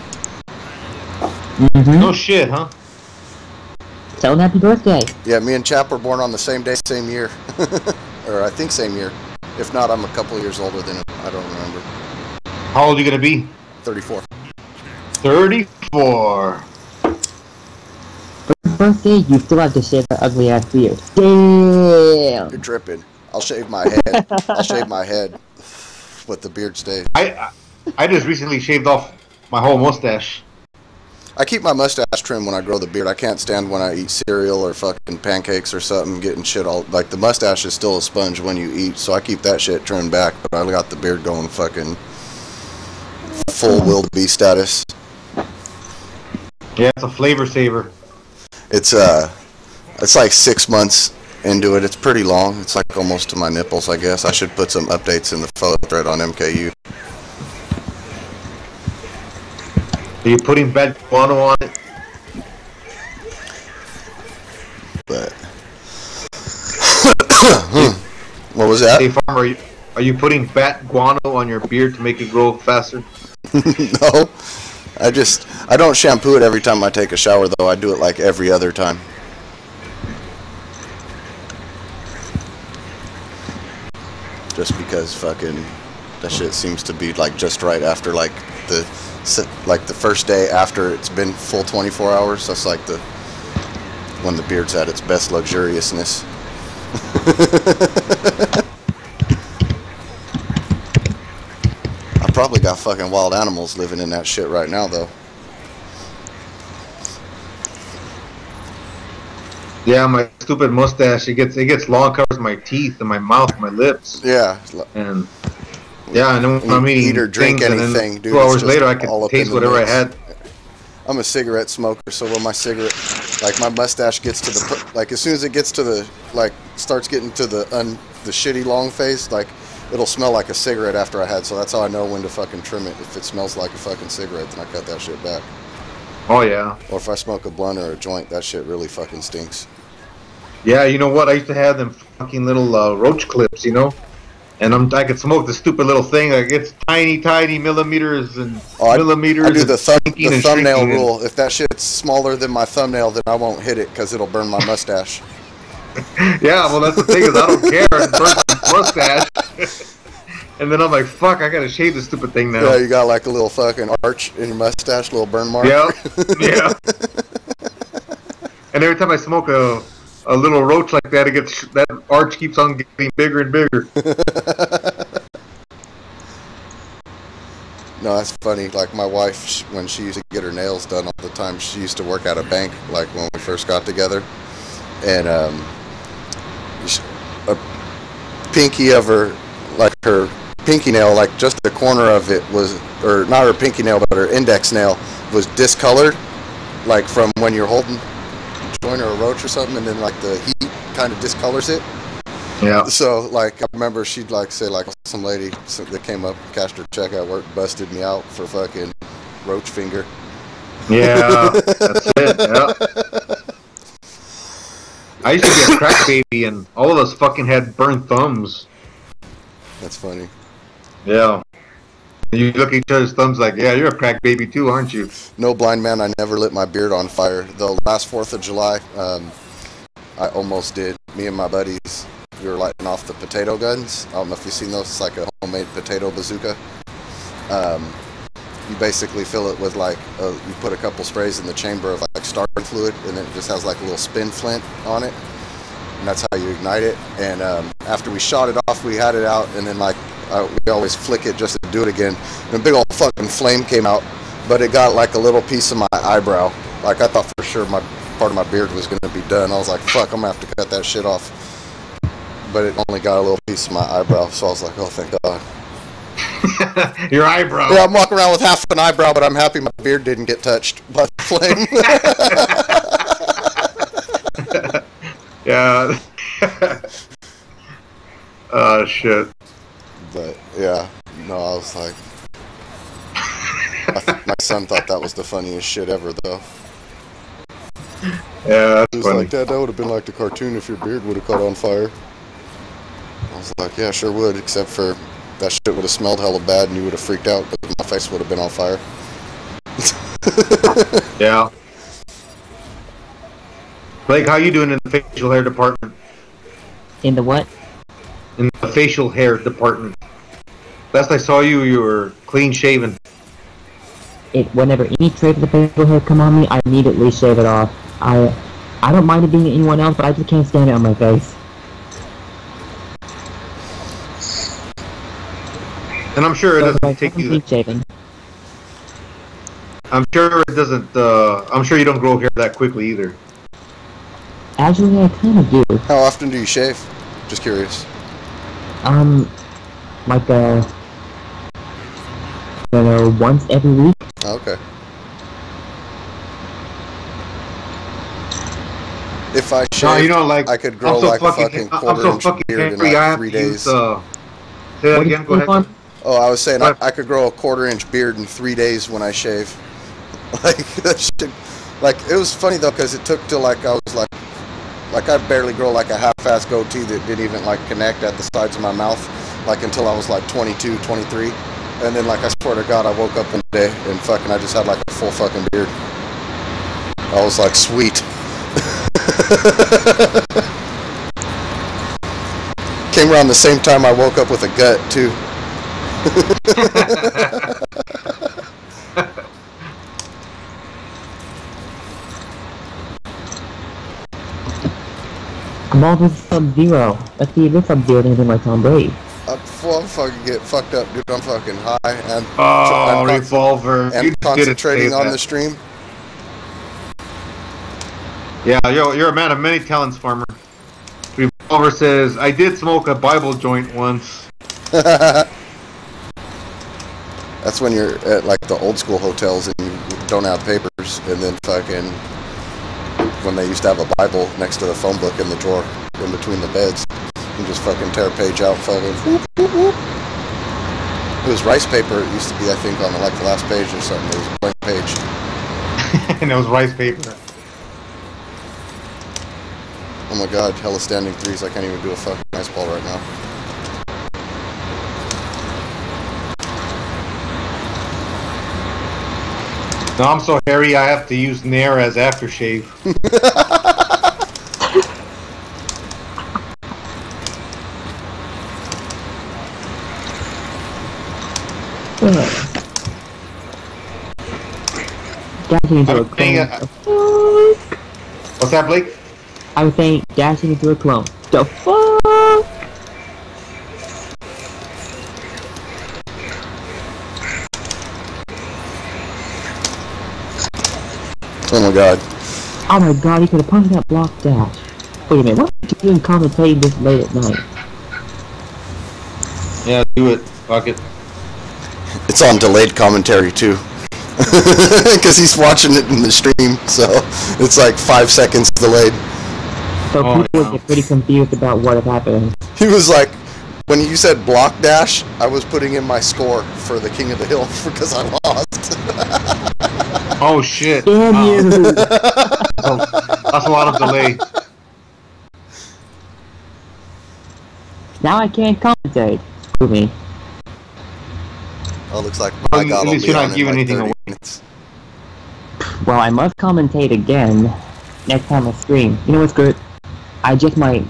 No shit, huh? Tell him happy birthday. Yeah, me and Chap were born on the same day, same year, or I think same year. If not, I'm a couple years older than him. I don't remember. How old are you gonna be? 34. 34. For your birthday, you still have to shave that ugly ass beard. Damn. You're tripping. I'll shave my head. I'll shave my head. Let the beard stay. I just recently shaved off my whole mustache. I keep my mustache trimmed when I grow the beard. I can't stand when I eat cereal or fucking pancakes or something, getting shit all... Like, the mustache is still a sponge when you eat, so I keep that shit trimmed back, but I got the beard going fucking full wildebeest status. Yeah, it's a flavor saver. It's like 6 months into it. It's pretty long. It's like almost to my nipples, I guess. I should put some updates in the photo thread on MKU. Are you putting bad guano on it? But what was that? Hey, farmer, are you putting bat guano on your beard to make it grow faster? No, I don't shampoo it every time I take a shower though. I do it like every other time. Just because fucking that shit seems to be like just right after like the first day after it's been full 24 hours. That's like when the beard's at its best luxuriousness. I probably got fucking wild animals living in that shit right now though. Yeah, my stupid mustache, it gets long, covers my teeth and my mouth, my lips. Yeah. And yeah, and then when I'm eating eat or drink anything, dude. 2 hours later, I can taste whatever I had. I'm a cigarette smoker, so when my cigarette, like my mustache gets to the, like as soon as it gets to the, like starts getting to the shitty long phase, like it'll smell like a cigarette after I had. So that's how I know when to fucking trim it. If it smells like a fucking cigarette, then I cut that shit back. Oh yeah. Or if I smoke a blunt or a joint, that shit really fucking stinks. Yeah, you know what? I used to have them fucking little roach clips, you know, and I could smoke the stupid little thing. Like it's tiny millimeters and millimeters. I do the thumbnail rule. If that shit's smaller than my thumbnail, then I won't hit it because it'll burn my mustache. Yeah, well that's the thing is I don't care. It burns my mustache. And then I'm like, fuck, I gotta shave this stupid thing now. Yeah, you got like a little fucking arch in your mustache, little burn mark. Yeah, yeah. And every time I smoke a little roach like that, that arch keeps on getting bigger and bigger. No, that's funny. Like my wife, when she used to get her nails done all the time, she used to work at a bank, like when we first got together. And a pinky of her, like her pinky nail, like just the corner of it was, or not her pinky nail, but her index nail was discolored, like from when you're holding a joint or a roach or something, and then like the heat kind of discolors it. Yeah. So like I remember she'd like say like some lady that came up, cashed her check at work, busted me out for fucking roach finger. Yeah, that's it. Yeah. I used to be a crack baby, and all of us fucking had burned thumbs. That's funny. Yeah. You look at each other's thumbs like, yeah, you're a crack baby too, aren't you? No, blind man, I never lit my beard on fire. The last 4th of July, I almost did. Me and my buddies, we were lighting off the potato guns. I don't know if you've seen those. It's like a homemade potato bazooka. You basically fill it with like, you put a couple sprays in the chamber of like starting fluid, and then it just has like a little spin flint on it. And that's how you ignite it. And after we shot it off, we had it out, and then like we always flick it just to do it again. And a big old fucking flame came out, but it got like a little piece of my eyebrow. Like I thought for sure part of my beard was gonna be done. I was like, fuck, I'm gonna have to cut that shit off. But it only got a little piece of my eyebrow, so I was like, oh, thank God. Your eyebrow. Yeah, I'm walking around with half an eyebrow, but I'm happy my beard didn't get touched by the flame. Yeah. Oh, shit. But, yeah, no, I was like... my son thought that was the funniest shit ever, though. Yeah, that's He was funny. like, Dad, that would have been like the cartoon if your beard would have caught on fire. I was like, yeah, sure would, except for that shit would have smelled hella bad and you would have freaked out, but my face would have been on fire. Yeah. Blake, how you doing in the facial hair department? In the what? In the facial hair department. Last I saw you, you were clean shaven. Whenever any trait of the facial hair come on me, I immediately shave it off. I don't mind it being anyone else, but I just can't stand it on my face. And I'm sure it doesn't take you. Clean shaving. I'm sure it doesn't. I'm sure you don't grow hair that quickly either. Actually, I kind of do. How often do you shave? Just curious. Like once every week. Oh, okay. If I shave, No, you know, like I could grow like a fucking quarter-inch beard in like 3 days. Say that again. Go ahead. Oh, I was saying I could grow a quarter-inch beard in 3 days when I shave. Like that shit. Like it was funny though, because it took till like I was like I barely grow like a half-ass goatee that didn't even like connect at the sides of my mouth, like until I was like 22, 23, and then like I swear to God, I woke up one day and fucking I just had like a full fucking beard. I was like, sweet. Came around the same time I woke up with a gut too. I'm all with Sub-Zero. Let's see if this Sub-Zero anything like Tom Brady. Before I fucking get fucked up, dude, I'm fucking high and Revolver. and concentrating on the stream. Yeah, you're a man of many talents, Farmer. Revolver says, I did smoke a Bible joint once. That's when you're at like the old school hotels and you don't have papers, and then fucking when they used to have a Bible next to the phone book in the drawer in between the beds, you just fucking tear a page out, fucking whoop, whoop, whoop. It was rice paper. It used to be, I think, on like the last page or something. It was a blank page. And it was rice paper. Oh my God, hella standing threes. I can't even do a fucking ice ball right now. No, I'm so hairy I have to use Nair as aftershave. Dashing into a clone. What's that, Blake? I was saying dashing into a clone. The fuck? Oh my God. Oh my God, he could have punched that block dash. Wait a minute, what are you doing commentating this late at night? Yeah, do it. Fuck it. It's on delayed commentary too. Because he's watching it in the stream, so it's like 5 seconds delayed. So people would get pretty confused about what had happened. He was like, when you said block dash, I was putting in my score for the King of the Hill because I lost. Oh shit. Damn you! That's a lot of delay. Now I can't commentate. Screw me. Oh, looks like my God, at least you're not giving anything away. Minutes. Well, I must commentate again next time I stream. You know what's good? I just might...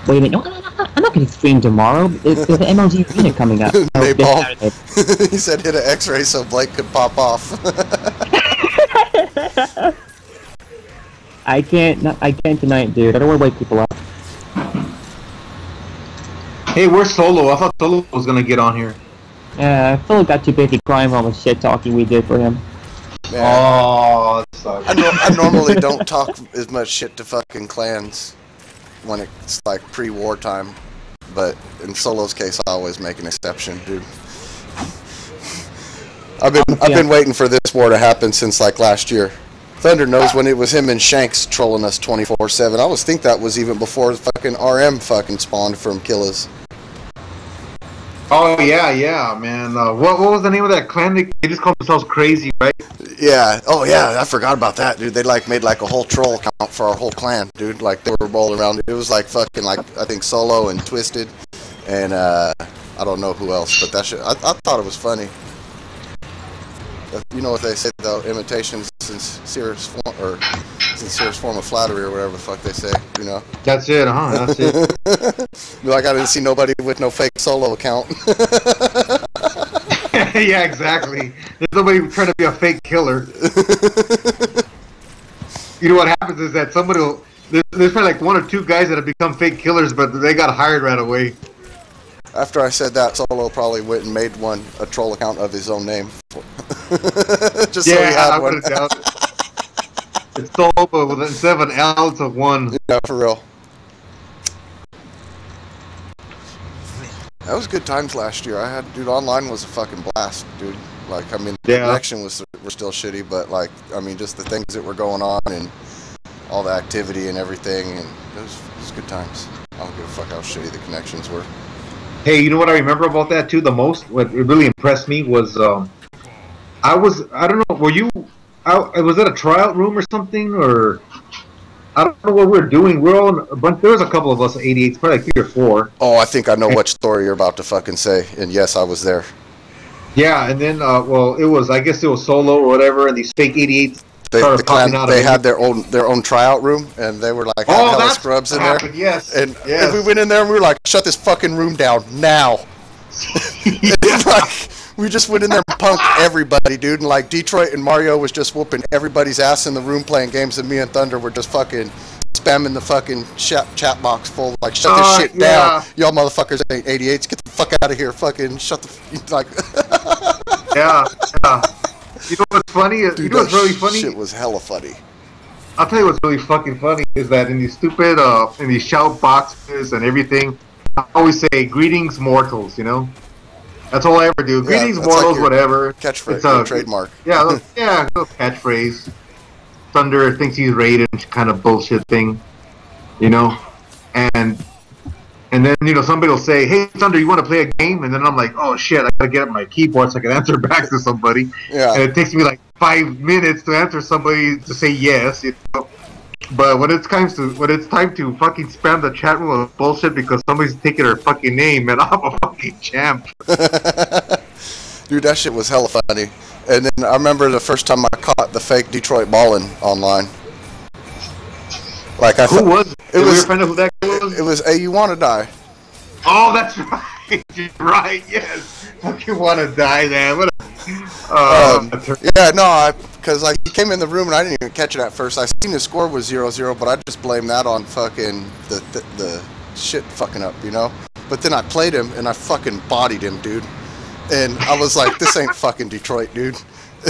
Wait a minute. No, I'm not going to stream tomorrow. There's an MLG unit coming up. Napalm. He said hit an X-ray so Blake could pop off. I can't tonight, dude. I don't want to wake people up. Hey, where's Solo? I thought Solo was gonna get on here. Yeah, Phil got too busy crying all the shit talking we did for him. Man, Oh, that sucks. I normally don't talk as much shit to fucking clans when it's like pre-war time, but in Solo's case, I always make an exception, dude. I've been waiting for this war to happen since like last year. Thunder knows when it was him and Shanks trolling us 24/7. I always think that was even before fucking RM fucking spawned from Killas. Oh yeah, man. What was the name of that clan? They just called themselves Crazy, right? Yeah. Oh yeah, I forgot about that, dude. They like made like a whole troll account for our whole clan, dude. Like they were rolling around. It was like fucking like I think Solo and Twisted, and I don't know who else, but that shit. I thought it was funny. You know what they say though? Imitation is sincerest form of flattery or whatever the fuck they say. You know. That's it, huh? That's it. Be like I didn't see nobody with no fake Solo account. Yeah, exactly. There's nobody trying to be a fake killer. You know what happens is that somebody will... There's probably like one or two guys that have become fake killers, but they got hired right away. After I said that, Solo probably went and made a troll account of his own name. Just so he had I one. would doubt it. It's Solo, but instead of an L, it's a 1. Yeah, for real. That was good times last year. Dude, online was a fucking blast, dude. Like, I mean, the connection were still shitty, but like, I mean, just the things that were going on and all the activity and everything, and it was good times. I don't give a fuck how shitty the connections were. Hey, you know what I remember about that too the most? What really impressed me was, I don't know, were you, was that a tryout room or something, or I don't know what we were doing. We're all in a bunch. There was a couple of us at 88, probably like 3 or 4. Oh, I think I know what story you're about to fucking say. And yes, I was there. Yeah, and then I guess it was solo or whatever, and these fake 88s started popping out. They had their own tryout room, and they were like hella scrubs in there. Yes, and we went in there and we were like, shut this fucking room down now. And like, we just went in there and punked everybody, dude. And like Detroit and Mario was just whooping everybody's ass in the room playing games, and me and Thunder were just fucking spamming the fucking chat box full, like, shut this shit down. Y'all motherfuckers ain't 88s. Get the fuck out of here. Fucking shut the like. Yeah. You know what's funny? Dude, you know what's really funny? Shit was hella funny. I'll tell you what's really fucking funny is that in these stupid, in these shout boxes and everything, I always say, greetings mortals, you know? That's all I ever do. Greetings mortals, like whatever. Catchphrase, it's a trademark. Yeah, catchphrase. Thunder thinks he's rated, kind of bullshit thing, you know? And then, you know, somebody will say, hey, Thunder, you want to play a game? And then I'm like, oh, shit, I got to get up my keyboard so I can answer back to somebody. Yeah. And it takes me like 5 minutes to answer somebody to say yes, you know? But when it's time to fucking spam the chat room with bullshit because somebody's taking their fucking name, and I'm a fucking champ. Dude, that shit was hella funny. And then I remember the first time I caught the fake Detroit ballin' online. Like who was it? Did we find out who that guy was? It was Hey, You Wanna Die. Oh, that's right. Right, yes. Fucking Wanna Die, man. What because like he came in the room and I didn't even catch it at first. I seen his score was 0-0, but I just blamed that on fucking the shit fucking up, you know? But then I played him and I fucking bodied him, dude. And I was like, this ain't fucking Detroit, dude.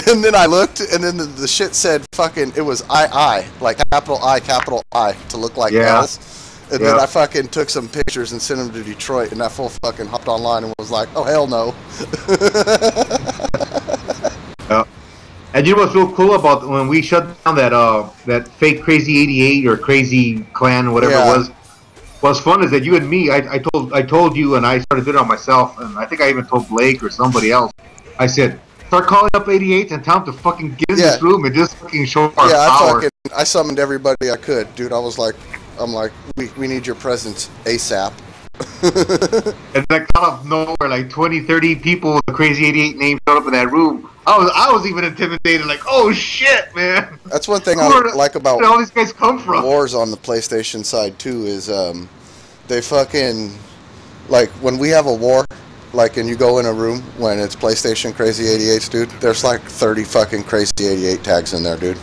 And then I looked, and then the shit said fucking, it was I, like capital I, to look like L's. And then I fucking took some pictures and sent them to Detroit, and that fool fucking hopped online and was like, oh, hell no. Yeah. And you know what's real cool about when we shut down that fake Crazy 88 or Crazy Clan, whatever it was? What's fun is that you and me, I told you, and I started doing it on myself, and I think I even told Blake or somebody else. I said, start calling up 88s and tell them to fucking get in this room and just fucking show our power. I summoned everybody I could, dude. I'm like, we need your presence ASAP. And like out of nowhere, like 20, 30 people with a Crazy 88 name showed up in that room. I was even intimidated, like, oh shit, man. That's one thing I like about where all these guys come from. Wars on the PlayStation side too is they fucking, like, when we have a war, like, and you go in a room when it's PlayStation Crazy 88s, dude, there's like 30 fucking Crazy 88 tags in there, dude.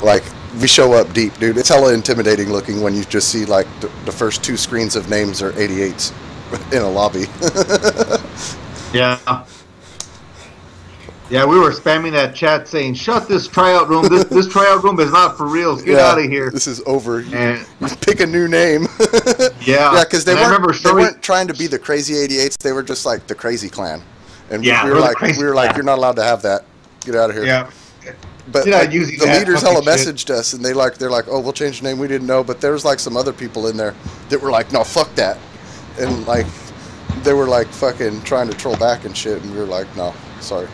Like, we show up deep, dude. It's hella intimidating looking when you just see like the first 2 screens of names are 88s in a lobby. Yeah. Yeah, we were spamming that chat saying, shut this tryout room. This tryout room is not for reals. Get out of here. This is over. You pick a new name. Yeah, because they weren't trying to be the Crazy 88s. They were just like the Crazy Clan. And we were like, you're not allowed to have that. Get out of here. Yeah. But like, the leaders hella messaged us, and they're like, oh, we'll change the name. We didn't know. But there was like some other people in there that were like, no, fuck that. And like, they were like fucking trying to troll back and shit. And we were like, no, sorry.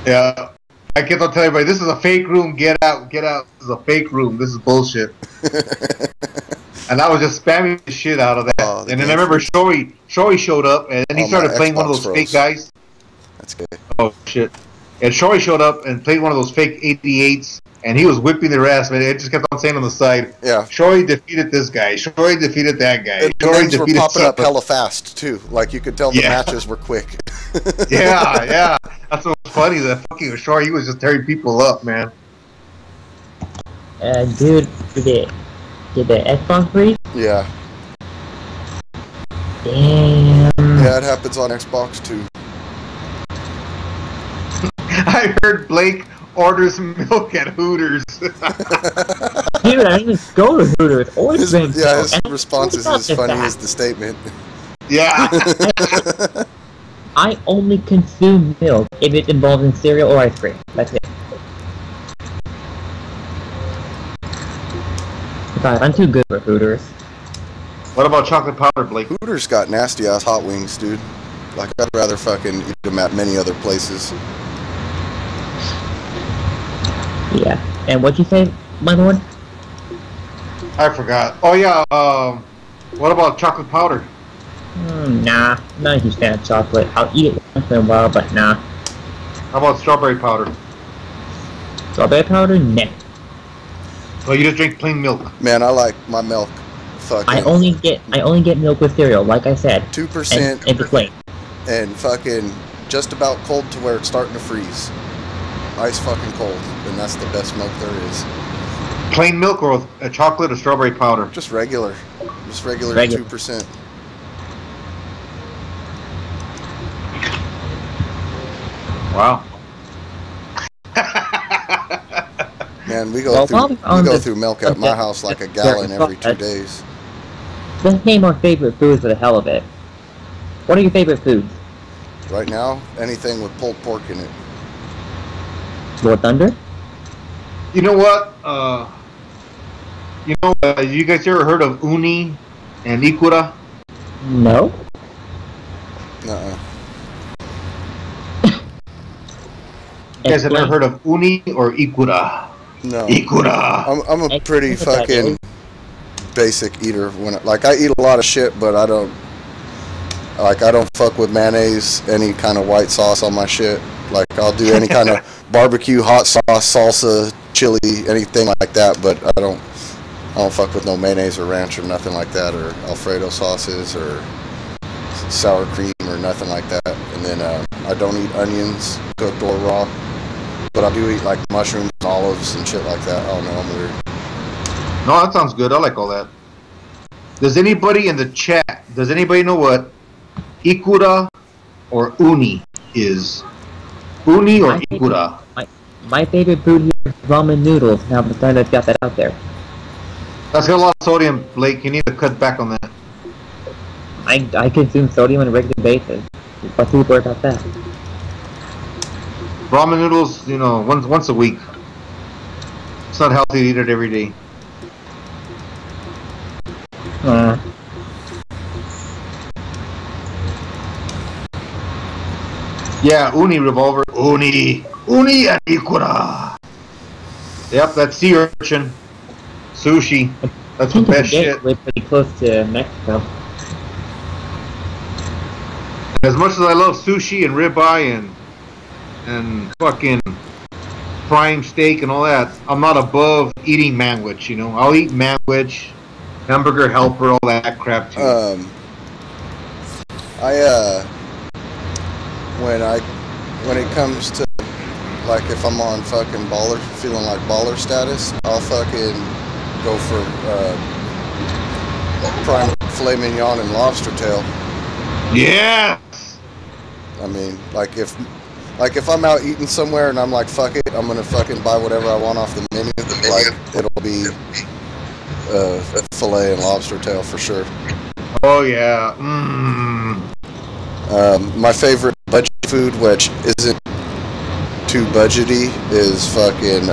Yeah, I kept on telling everybody, this is a fake room, get out, get out, this is a fake room, this is bullshit. And I was just spamming the shit out of that. And then I remember Shoei showed up, and then he started playing one of those fake guys. That's good. Oh, shit. And Shoei showed up and played one of those fake 88s, and he was whipping their ass, man. It just kept on saying on the side, Shoei defeated this guy, Shoei defeated that guy. And the names were popping up hella fast, too. Like, you could tell the matches were quick. Yeah. That's what's funny. That fucking Shoei, he was just tearing people up, man. Dude, did the Xbox freeze? Yeah. Damn. Yeah, it happens on Xbox, too. I heard Blake orders milk at Hooters. Dude, I didn't even go to Hooters. His response is as funny as the statement. Yeah. I only consume milk if it's involved in cereal or ice cream. That's it. I'm too good for Hooters. What about chocolate powder, Blake? Hooters got nasty ass hot wings, dude. Like, I'd rather fucking eat them at many other places. Yeah. And what'd you say, my lord? I forgot. Oh yeah. What about chocolate powder? Nah. I'm not a huge fan of chocolate. I'll eat it once in a while, but nah. How about strawberry powder? Strawberry powder? Nah. Oh, you just drink plain milk. Man, I like my milk. Fucking I only get milk with cereal, like I said. 2% And plain. and fucking just about cold to where it's starting to freeze. Ice fucking cold, and that's the best milk there is. Plain milk or a chocolate or strawberry powder? Just regular 2%. Wow. Man, we go through milk at my subject, house like a gallon every 2 days. Let's name our favorite foods for the hell of it. What are your favorite foods? Right now, anything with pulled pork in it. Lord Thunder? You know what? You guys ever heard of uni and ikura? No. Nuh-uh. You guys have ever heard of uni or ikura? No. Ikura. I'm a pretty fucking basic eater. I eat a lot of shit, but I don't fuck with mayonnaise, any kind of white sauce on my shit. Like, I'll do any kind of barbecue, hot sauce, salsa, chili, anything like that, but I don't fuck with no mayonnaise or ranch or nothing like that, or Alfredo sauces or sour cream or nothing like that. And then I don't eat onions, cooked or raw, but I do eat like mushrooms and olives and shit like that. I don't know, I'm weird. No, that sounds good. I like all that. Does anybody in the chat, does anybody know what ikura or uni is? Uni or ikura? My favorite food here is ramen noodles. Now I'm glad I've got that out there. That's got a lot of sodium, Blake. You need to cut back on that. I consume sodium on a regular basis. What's the word about that? Ramen noodles, once a week. It's not healthy to eat it every day. Yeah, uni revolver. Uni and ikura. Yep, that's sea urchin. Sushi. That's the best shit. We're pretty close to Mexico. As much as I love sushi and ribeye and fucking frying steak and all that, I'm not above eating manwich, I'll eat manwich, hamburger helper, all that crap too. When it comes to, like, if I'm on fucking feeling like baller status, I'll fucking go for prime filet mignon and lobster tail. Yeah. I mean, like if I'm out eating somewhere and I'm like, fuck it, I'm gonna fucking buy whatever I want off the menu. Like, it'll be filet and lobster tail for sure. Oh yeah. My favorite budget food, which isn't too budgety, is fucking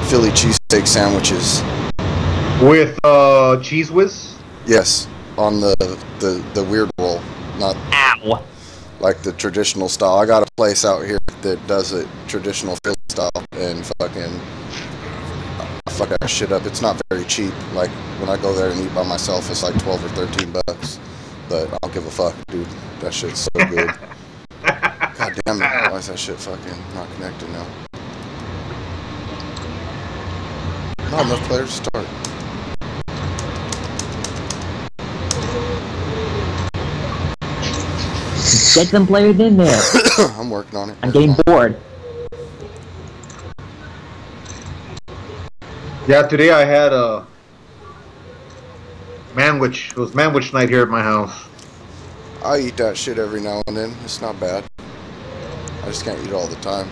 Philly cheesesteak sandwiches. With cheese whiz? Yes, on the weird roll, not like the traditional style. I got a place out here that does it traditional Philly style, and fucking I fuck that shit up. It's not very cheap. Like, when I go there and eat by myself, it's like 12 or 13 bucks. But I don't give a fuck, dude. That shit's so good. God damn it. Why is that shit fucking not connected now? Not enough players to start. Get some players in there. I'm working on it. I'm getting bored. Yeah, today I had a manwich. It was manwich night here at my house. I eat that shit every now and then. It's not bad. I just can't eat it all the time.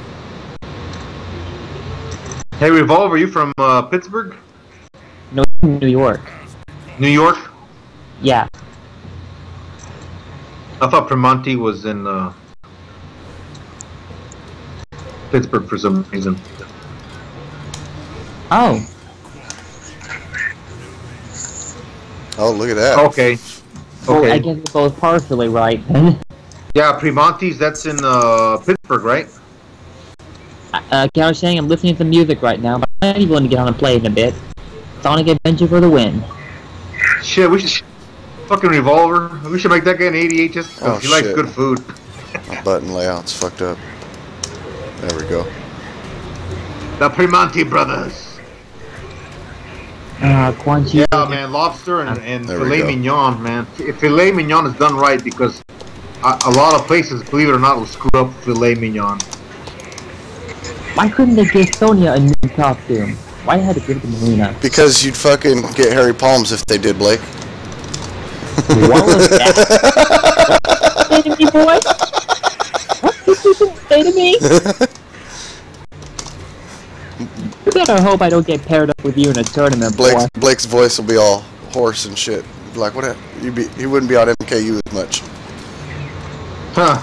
Hey, Revolver, you from Pittsburgh? No, New York. New York? Yeah. I thought Tremonti was in Pittsburgh for some reason. Oh. Oh, look at that. Okay. Well, I guess it's both partially right then. Yeah, Tremonti's, that's in Pittsburgh, right? I was saying I'm listening to music right now, but I'm not willing to get on and play in a bit. Sonic Adventure for the win. Shit, we should fucking Revolver. We should make that guy an 88 just because he likes good food. My button layout's fucked up. There we go. The Primanti brothers. Quanchi. Yeah, man, lobster and There we filet go. mignon, man. If filet mignon is done right, because a lot of places, believe it or not, will screw up filet mignon. Why couldn't they give Sonya a new costume? Why had to give it to Marina? Because you'd fucking get hairy palms if they did, Blake. What was that? What did you say to me, boy? What did you say to me? You better hope I don't get paired up with you in a tournament, boy. Blake's voice will be all hoarse and shit. Like, what? He wouldn't be on MKU as much. Huh.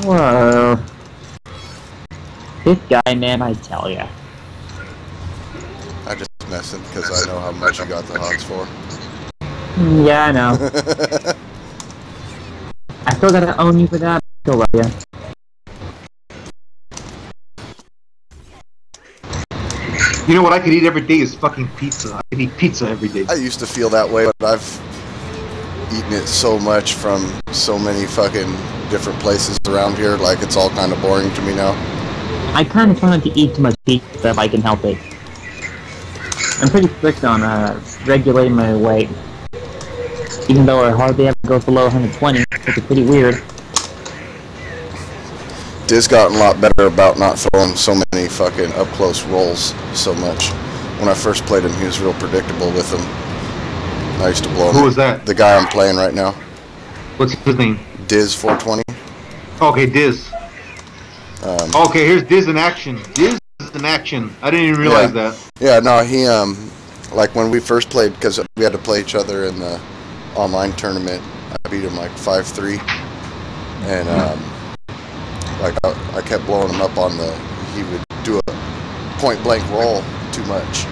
Whoa. This guy, man, I tell ya. I just messing because I know how much you got the hots for. Yeah, I know. I still gotta own you for that. Still love ya. You know what I could eat every day is fucking pizza. I could eat pizza every day. I used to feel that way, but I've eaten it so much from so many fucking different places around here, like it's all kind of boring to me now. I kind of try not to eat too much pizza if I can help it. I'm pretty strict on regulating my weight. Even though I hardly ever go below 120, which is pretty weird. Diz gotten a lot better about not throwing so many fucking up-close rolls so much. When I first played him, he was real predictable with them. I used to blow him. Who was that? The guy I'm playing right now. What's his name? Diz 420. Okay, Diz. Okay, here's Diz in action. Diz is in action. I didn't even realize that. Yeah, no, he, like when we first played, because we had to play each other in the online tournament, I beat him like 5-3. And, like, I kept blowing him up on the, he would do a point-blank roll too much.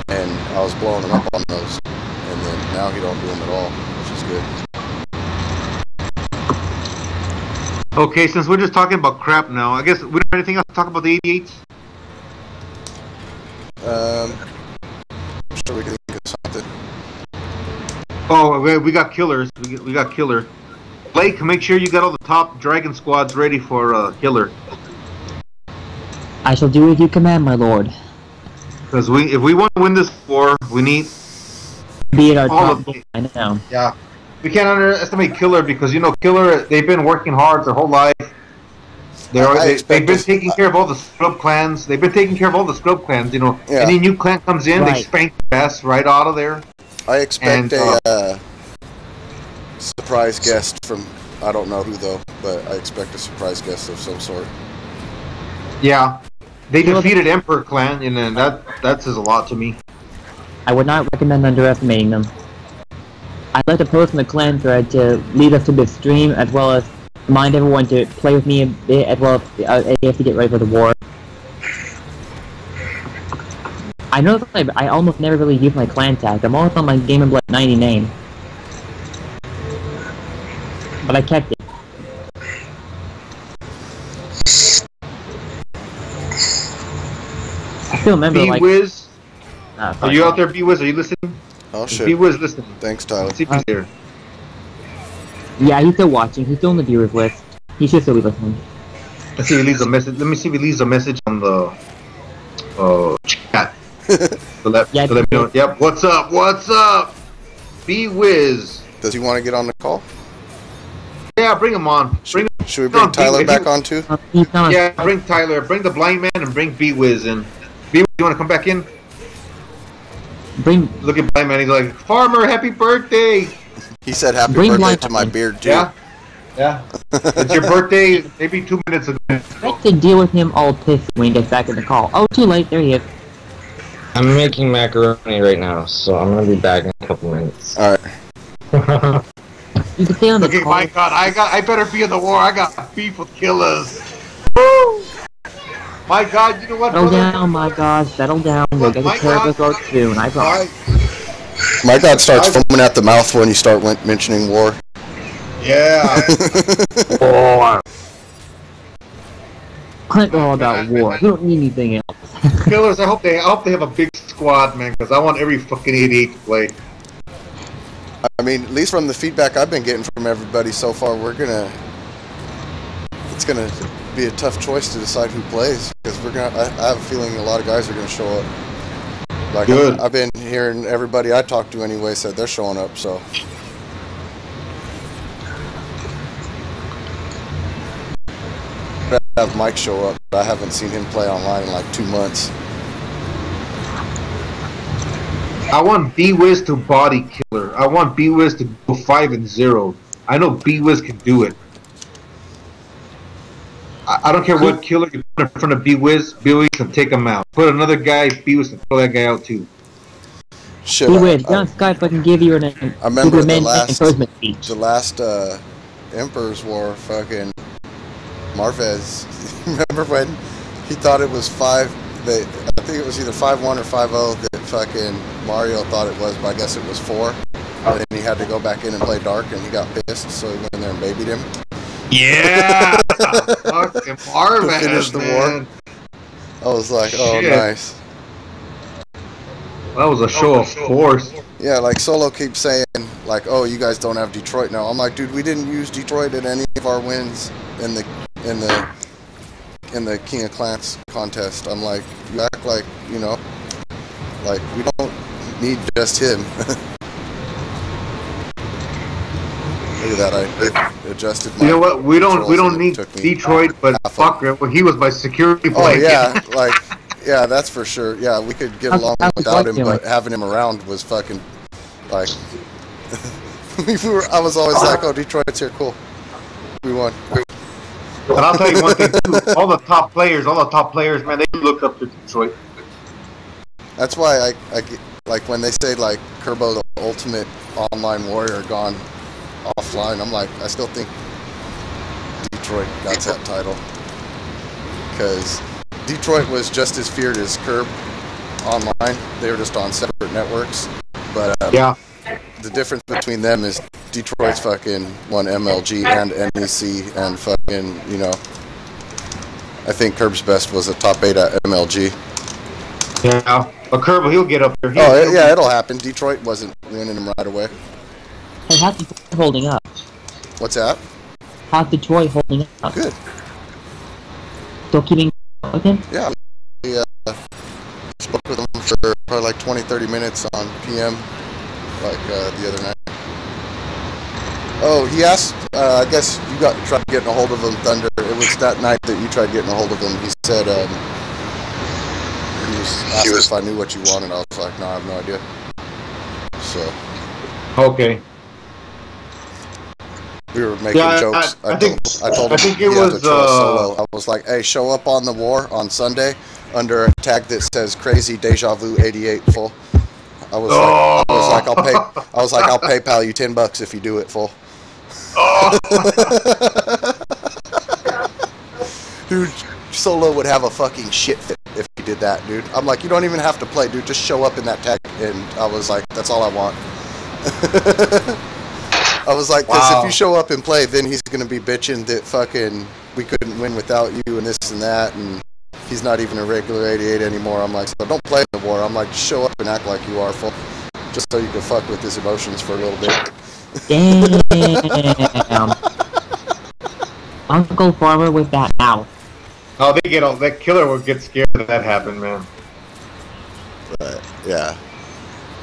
And I was blowing him up on those. And then now he don't do them at all, which is good. Okay, since we're just talking about crap now, I guess we don't have anything else to talk about the 88s? I'm sure we can think of something. Oh, we got killers. We got killer. Blake, make sure you got all the top dragon squads ready for killer. I shall do as you command, my lord. Because if we want to win this war, we need Be it our all top of goal, I know. Yeah. We can't underestimate Killer because, you know, Killer, they've been working hard their whole life. They've been taking care of all the scrub clans. They've been taking care of all the scrub clans, you know. Yeah. Any new clan comes in, they Right. spank the ass right out of there. I expect And, a surprise guest from, I don't know who though, but I expect a surprise guest of some sort. Yeah. They defeated Emperor clan, and that says a lot to me. I would not recommend underestimating them. I'd like to post in the clan thread to lead us to this stream, as well as remind everyone to play with me a bit, as well as AF to get ready for the war. I know that I almost never really use my clan tag. I'm always on my Game of Blood 90 name. But I kept it. I still remember, like... B-Wiz, fuck. are you out there, B-Wiz? Are you listening? Oh shit. B-Wiz, listening. Thanks, Tyler. Let's see if he's there. Yeah, he's still watching. He's still in the viewers list. He should still be listening. Let's see if he leaves a message. Let me see if he leaves a message on the chat. to let me know. Yep. What's up? What's up? B-Wiz. Does he want to get on the call? Yeah, bring him on. Bring him. Should we bring Tyler back on too? He's not. Yeah, bring Tyler. Bring the blind man and bring B-Wiz in. B-Wiz, you want to come back in? Bring. Look at blind man. He's like, Farmer, happy birthday. He said happy Bring birthday Blind to my Man. beard too. Yeah. Yeah. It's your birthday maybe 2 minutes ago. I have to deal with him all pissed when he gets back in the call. Oh, too late. There he is. I'm making macaroni right now, so I'm gonna be back in a couple minutes. Alright. You can stay on the Okay, call. my God, I better be in the war. I got beef with killers. Woo! My God, you know what? Settle brother? down, my God. Settle down. We'll get My a terrible God. vote soon. I promise. My God starts foaming at the mouth when you start mentioning war. Yeah. Clans are all about war. We don't need anything else. Killers, I hope they have a big squad, man, because I want every fucking 88 to play. I mean, at least from the feedback I've been getting from everybody so far, it's gonna be a tough choice to decide who plays, because I have a feeling a lot of guys are gonna show up. Like, good. I've been hearing everybody I talked to anyway said they're showing up, so. I have Mike show up, but I haven't seen him play online in like 2 months. I want B-Wiz to body Killer. I want B-Wiz to go 5-0. I know B-Wiz can do it. I don't care what Killer you put in front of B-Wiz. B-Wiz can take him out. Put another guy, B-Wiz can throw that guy out too. Shit, B-Wiz, get on Skype so I can give you an I remember the encouragement speech. last Emperor's War, fucking Marvez. Remember when he thought it was 5? I think it was either 5-1 or 5-0 that fucking Mario thought it was, but I guess it was 4. And then he had to go back in and play Dark, and he got pissed, so he went in there and babied him. Yeah! Fucking Marvez, to finish the war. I was like, oh, shit. nice. That was a show of force. Yeah, like Solo keeps saying, like, oh, you guys don't have Detroit now. I'm like, dude, we didn't use Detroit in any of our wins in the King of Clans contest. I'm like, you act like, you know, like we don't need just him. Look at that, I adjusted my. You know what? We don't controls need and it took me Detroit, but fuck it. Well, he was my security Oh blanket. yeah, like yeah, that's for sure. Yeah, we could get along without him, but having him around was fucking like. I was always like, oh, Detroit's here, cool. We won. And I'll tell you one thing too. All the top players, man, they look up to Detroit. That's why I like when they say like Kerbo the ultimate online warrior gone offline. I'm like, I still think Detroit got that title because Detroit was just as feared as Kerb online. They were just on separate networks, but yeah. The difference between them is Detroit's fucking won MLG and NEC and fucking, you know, I think Kerb's best was a top 8 at MLG. Yeah, but Kerb, he'll get up there. Yeah, it'll happen. Detroit wasn't winning him right away. Hey, how's Detroit holding up? What's that? How's Detroit holding up? Good. Still keeping with him? Yeah, we spoke with him for probably like 20-30 minutes on PM, like the other night. Oh, he asked, I guess you tried getting a hold of him, Thunder. It was that night that you tried getting a hold of him. He said, he was asking if I knew what you wanted. I was like, no, I have no idea. So. Okay. We were making jokes. I told him he had to throw a solo. I was like, hey, show up on the war on Sunday under a tag that says Crazy Deja Vu 88 full. I was like, I'll PayPal you $10 if you do it full. Dude, Solo would have a fucking shit fit if he did that, dude. I'm like, you don't even have to play, dude. Just show up in that tag. And I was like, that's all I want. I was like, because if you show up and play, then he's going to be bitching that fucking we couldn't win without you and this and that. And he's not even a regular 88 anymore. I'm like, so don't play in the war. I'm like, just show up and act like you are full. Just so you can fuck with his emotions for a little bit. Damn. Uncle Farmer with that mouth. Oh, that Killer would get scared if that happened, man. But, yeah.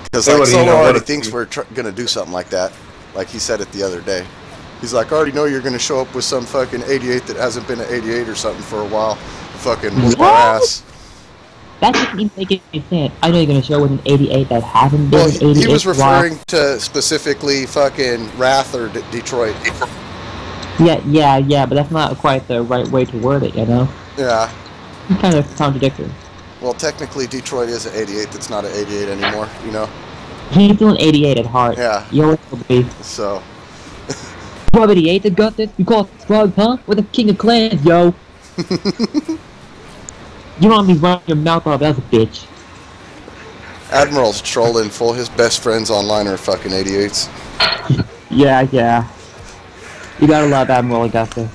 Because like, Solo already thinks we're going to do something like that. Like he said it the other day. He's like, I already know you're going to show up with some fucking 88 that hasn't been an 88 or something for a while. Fucking whoop our ass. That doesn't even make any sense. I know you're going to show with an 88 that hasn't been an 88. He was referring to specifically fucking Wrath or Detroit. Yeah, but that's not quite the right way to word it, you know? Yeah. It's kind of contradictory. Well, technically Detroit is an 88 that's not an 88 anymore, you know? He's still an 88 at heart. Yeah. You always will be. So. Club 88 that got this? You call it Slug, huh? We're the king of clans, yo! You don't want me running your mouth off as a bitch. Admiral's trolling full. His best friends online are fucking 88s. Yeah. You gotta love Admiral Augusta.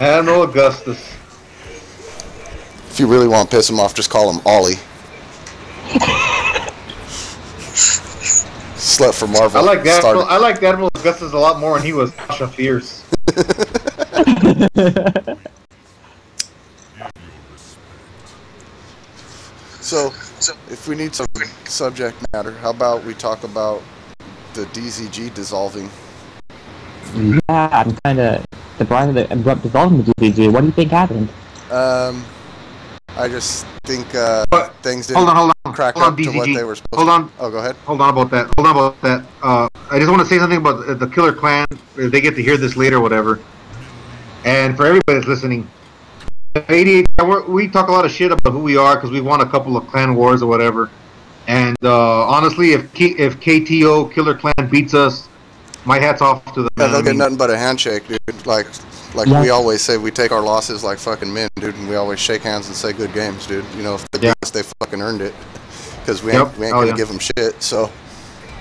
Admiral Augustus. If you really want to piss him off, just call him Ollie. Slept for Marvel. I like that. I like Admiral Augustus a lot more, and he was Sasha Fierce. So, if we need some subject matter, how about we talk about the DZG dissolving? Yeah, I'm kind of surprised that I'm dissolving the DZG. What do you think happened? I just think things didn't hold on, crack hold on, up to DZG. what they were supposed Hold on. to. Oh, go ahead. Hold on about that. I just want to say something about the Killer Clan. If they get to hear this later, or whatever. And for everybody that's listening, 88. We talk a lot of shit about who we are because we won a couple of clan wars or whatever. And honestly, if KTO Killer Clan beats us, my hat's off to them. Yeah, they'll get nothing but a handshake, dude. Like Yeah. we always say, we take our losses like fucking men, dude, and we always shake hands and say good games, dude. You know, if they beat us, they fucking earned it. Because we ain't gonna give them shit, so.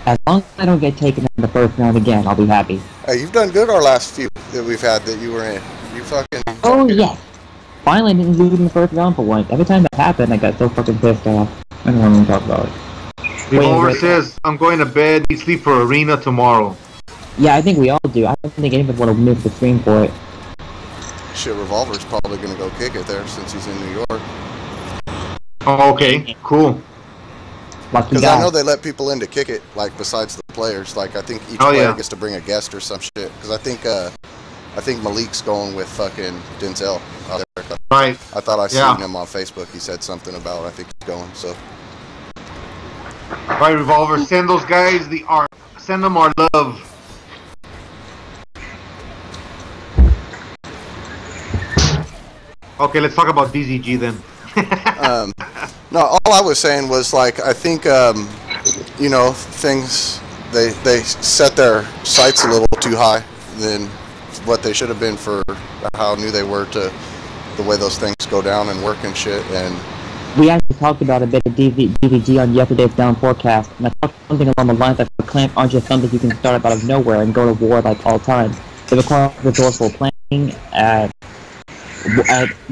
As long as I don't get taken in the first round again, I'll be happy. Hey, you've done good our last few that we've had that you were in. You fucking. Oh, yes. Finally, I didn't lose in the first round for once. Every time that happened, I got so fucking pissed off. I don't want to talk about it. Revolver says, I'm going to bed, you sleep for Arena tomorrow. Yeah, I think we all do. I don't think anybody would have missed the stream for it. Shit, Revolver's probably gonna go kick it there since he's in New York. Oh, okay, cool. Lucky Because guy. I know they let people in to kick it, like besides the players. Like I think each player gets to bring a guest or some shit. Because I think Malik's going with fucking Denzel out there. Right. I thought I seen him on Facebook. He said something about I think he's going. So. Right, Revolver, send those guys send them our love. Okay, let's talk about DZG then. No, all I was saying was like I think you know, things they set their sights a little too high than what they should have been for how new they were to the way those things go down and work and shit. And we actually talked about a bit of DVG on yesterday's down forecast, and I talked something along the lines that the clans aren't just something you can start up out of nowhere and go to war like all time. They require resourceful planning,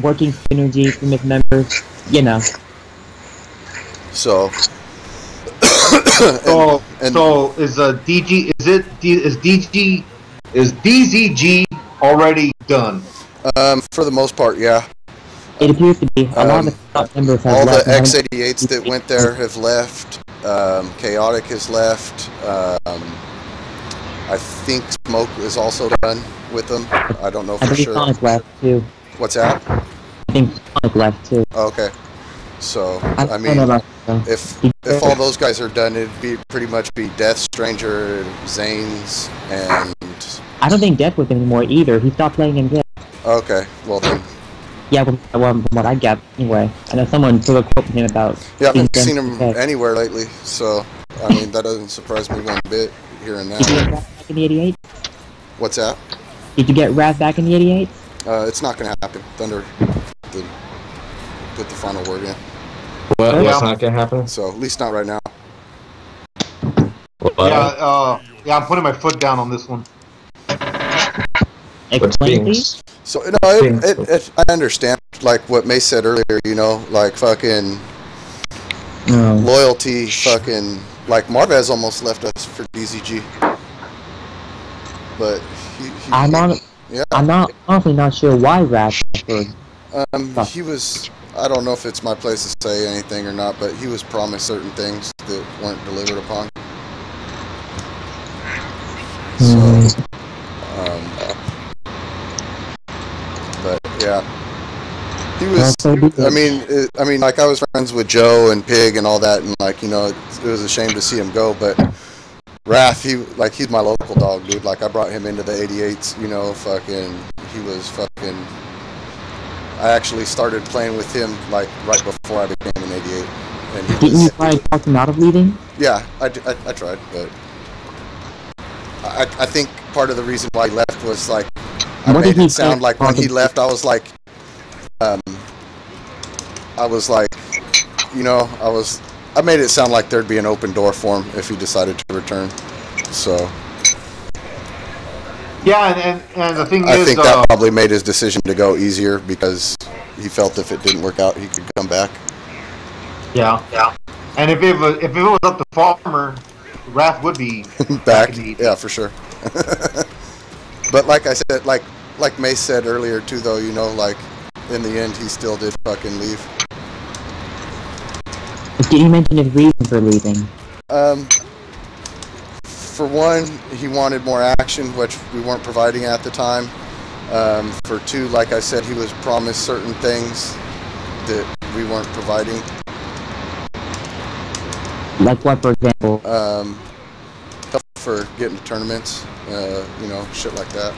working synergy from its members, you know. So. Is DZG already done? For the most part, yeah. It appears to be. A lot of the top members have all left. the X88s that went there have left. Chaotic has left. I think Smoke is also done with them. I don't know for sure. Sonic left too. What's that? I think Sonic left too. Okay. So I mean, if all those guys are done, it'd be pretty much be Death, Stranger, Zanes, and. I don't think Death was anymore either. He stopped playing in Death. Okay. Well then. Yeah, from what I got anyway. I know someone took a quote from him about. Yeah, I haven't seen him anywhere lately, so I mean that doesn't surprise me one bit here and now. Did you get Wrath back in the 88? What's that? Did you get Wrath back in the 88? It's not gonna happen. Thunder put the final word in. What's not gonna happen? So at least not right now. Yeah, I'm putting my foot down on this one. Explain, please. So you know, I understand like what May said earlier. You know, like fucking loyalty, fucking like Marvez almost left us for DZG, but I'm honestly not sure why Wrath. He was. I don't know if it's my place to say anything or not, but he was promised certain things that weren't delivered upon. So, but yeah, he was. I mean, like I was friends with Joe and Pig and all that, and like you know, it was a shame to see him go. But Wrath, he's my local dog, dude. Like I brought him into the 88s. You know, fucking, he was fucking. I actually started playing with him like right before I became an 88. And didn't you try to talk him out of leaving? Yeah, I tried, but I think part of the reason why he left was like I made it sound like when he left, I was like, you know, I made it sound like there'd be an open door for him if he decided to return. So, Yeah, and the thing I is, think that probably made his decision to go easier because he felt if it didn't work out, he could come back. yeah. And if it was up to Farmer, Wrath would be Back, in the yeah, for sure. But like I said, like Mace said earlier too, though, you know, like in the end, he still did fucking leave. Did you mention his reason for leaving? For one, he wanted more action, which we weren't providing at the time. For two, like I said, he was promised certain things that we weren't providing. Like what, for example? Help for getting to tournaments, you know, shit like that.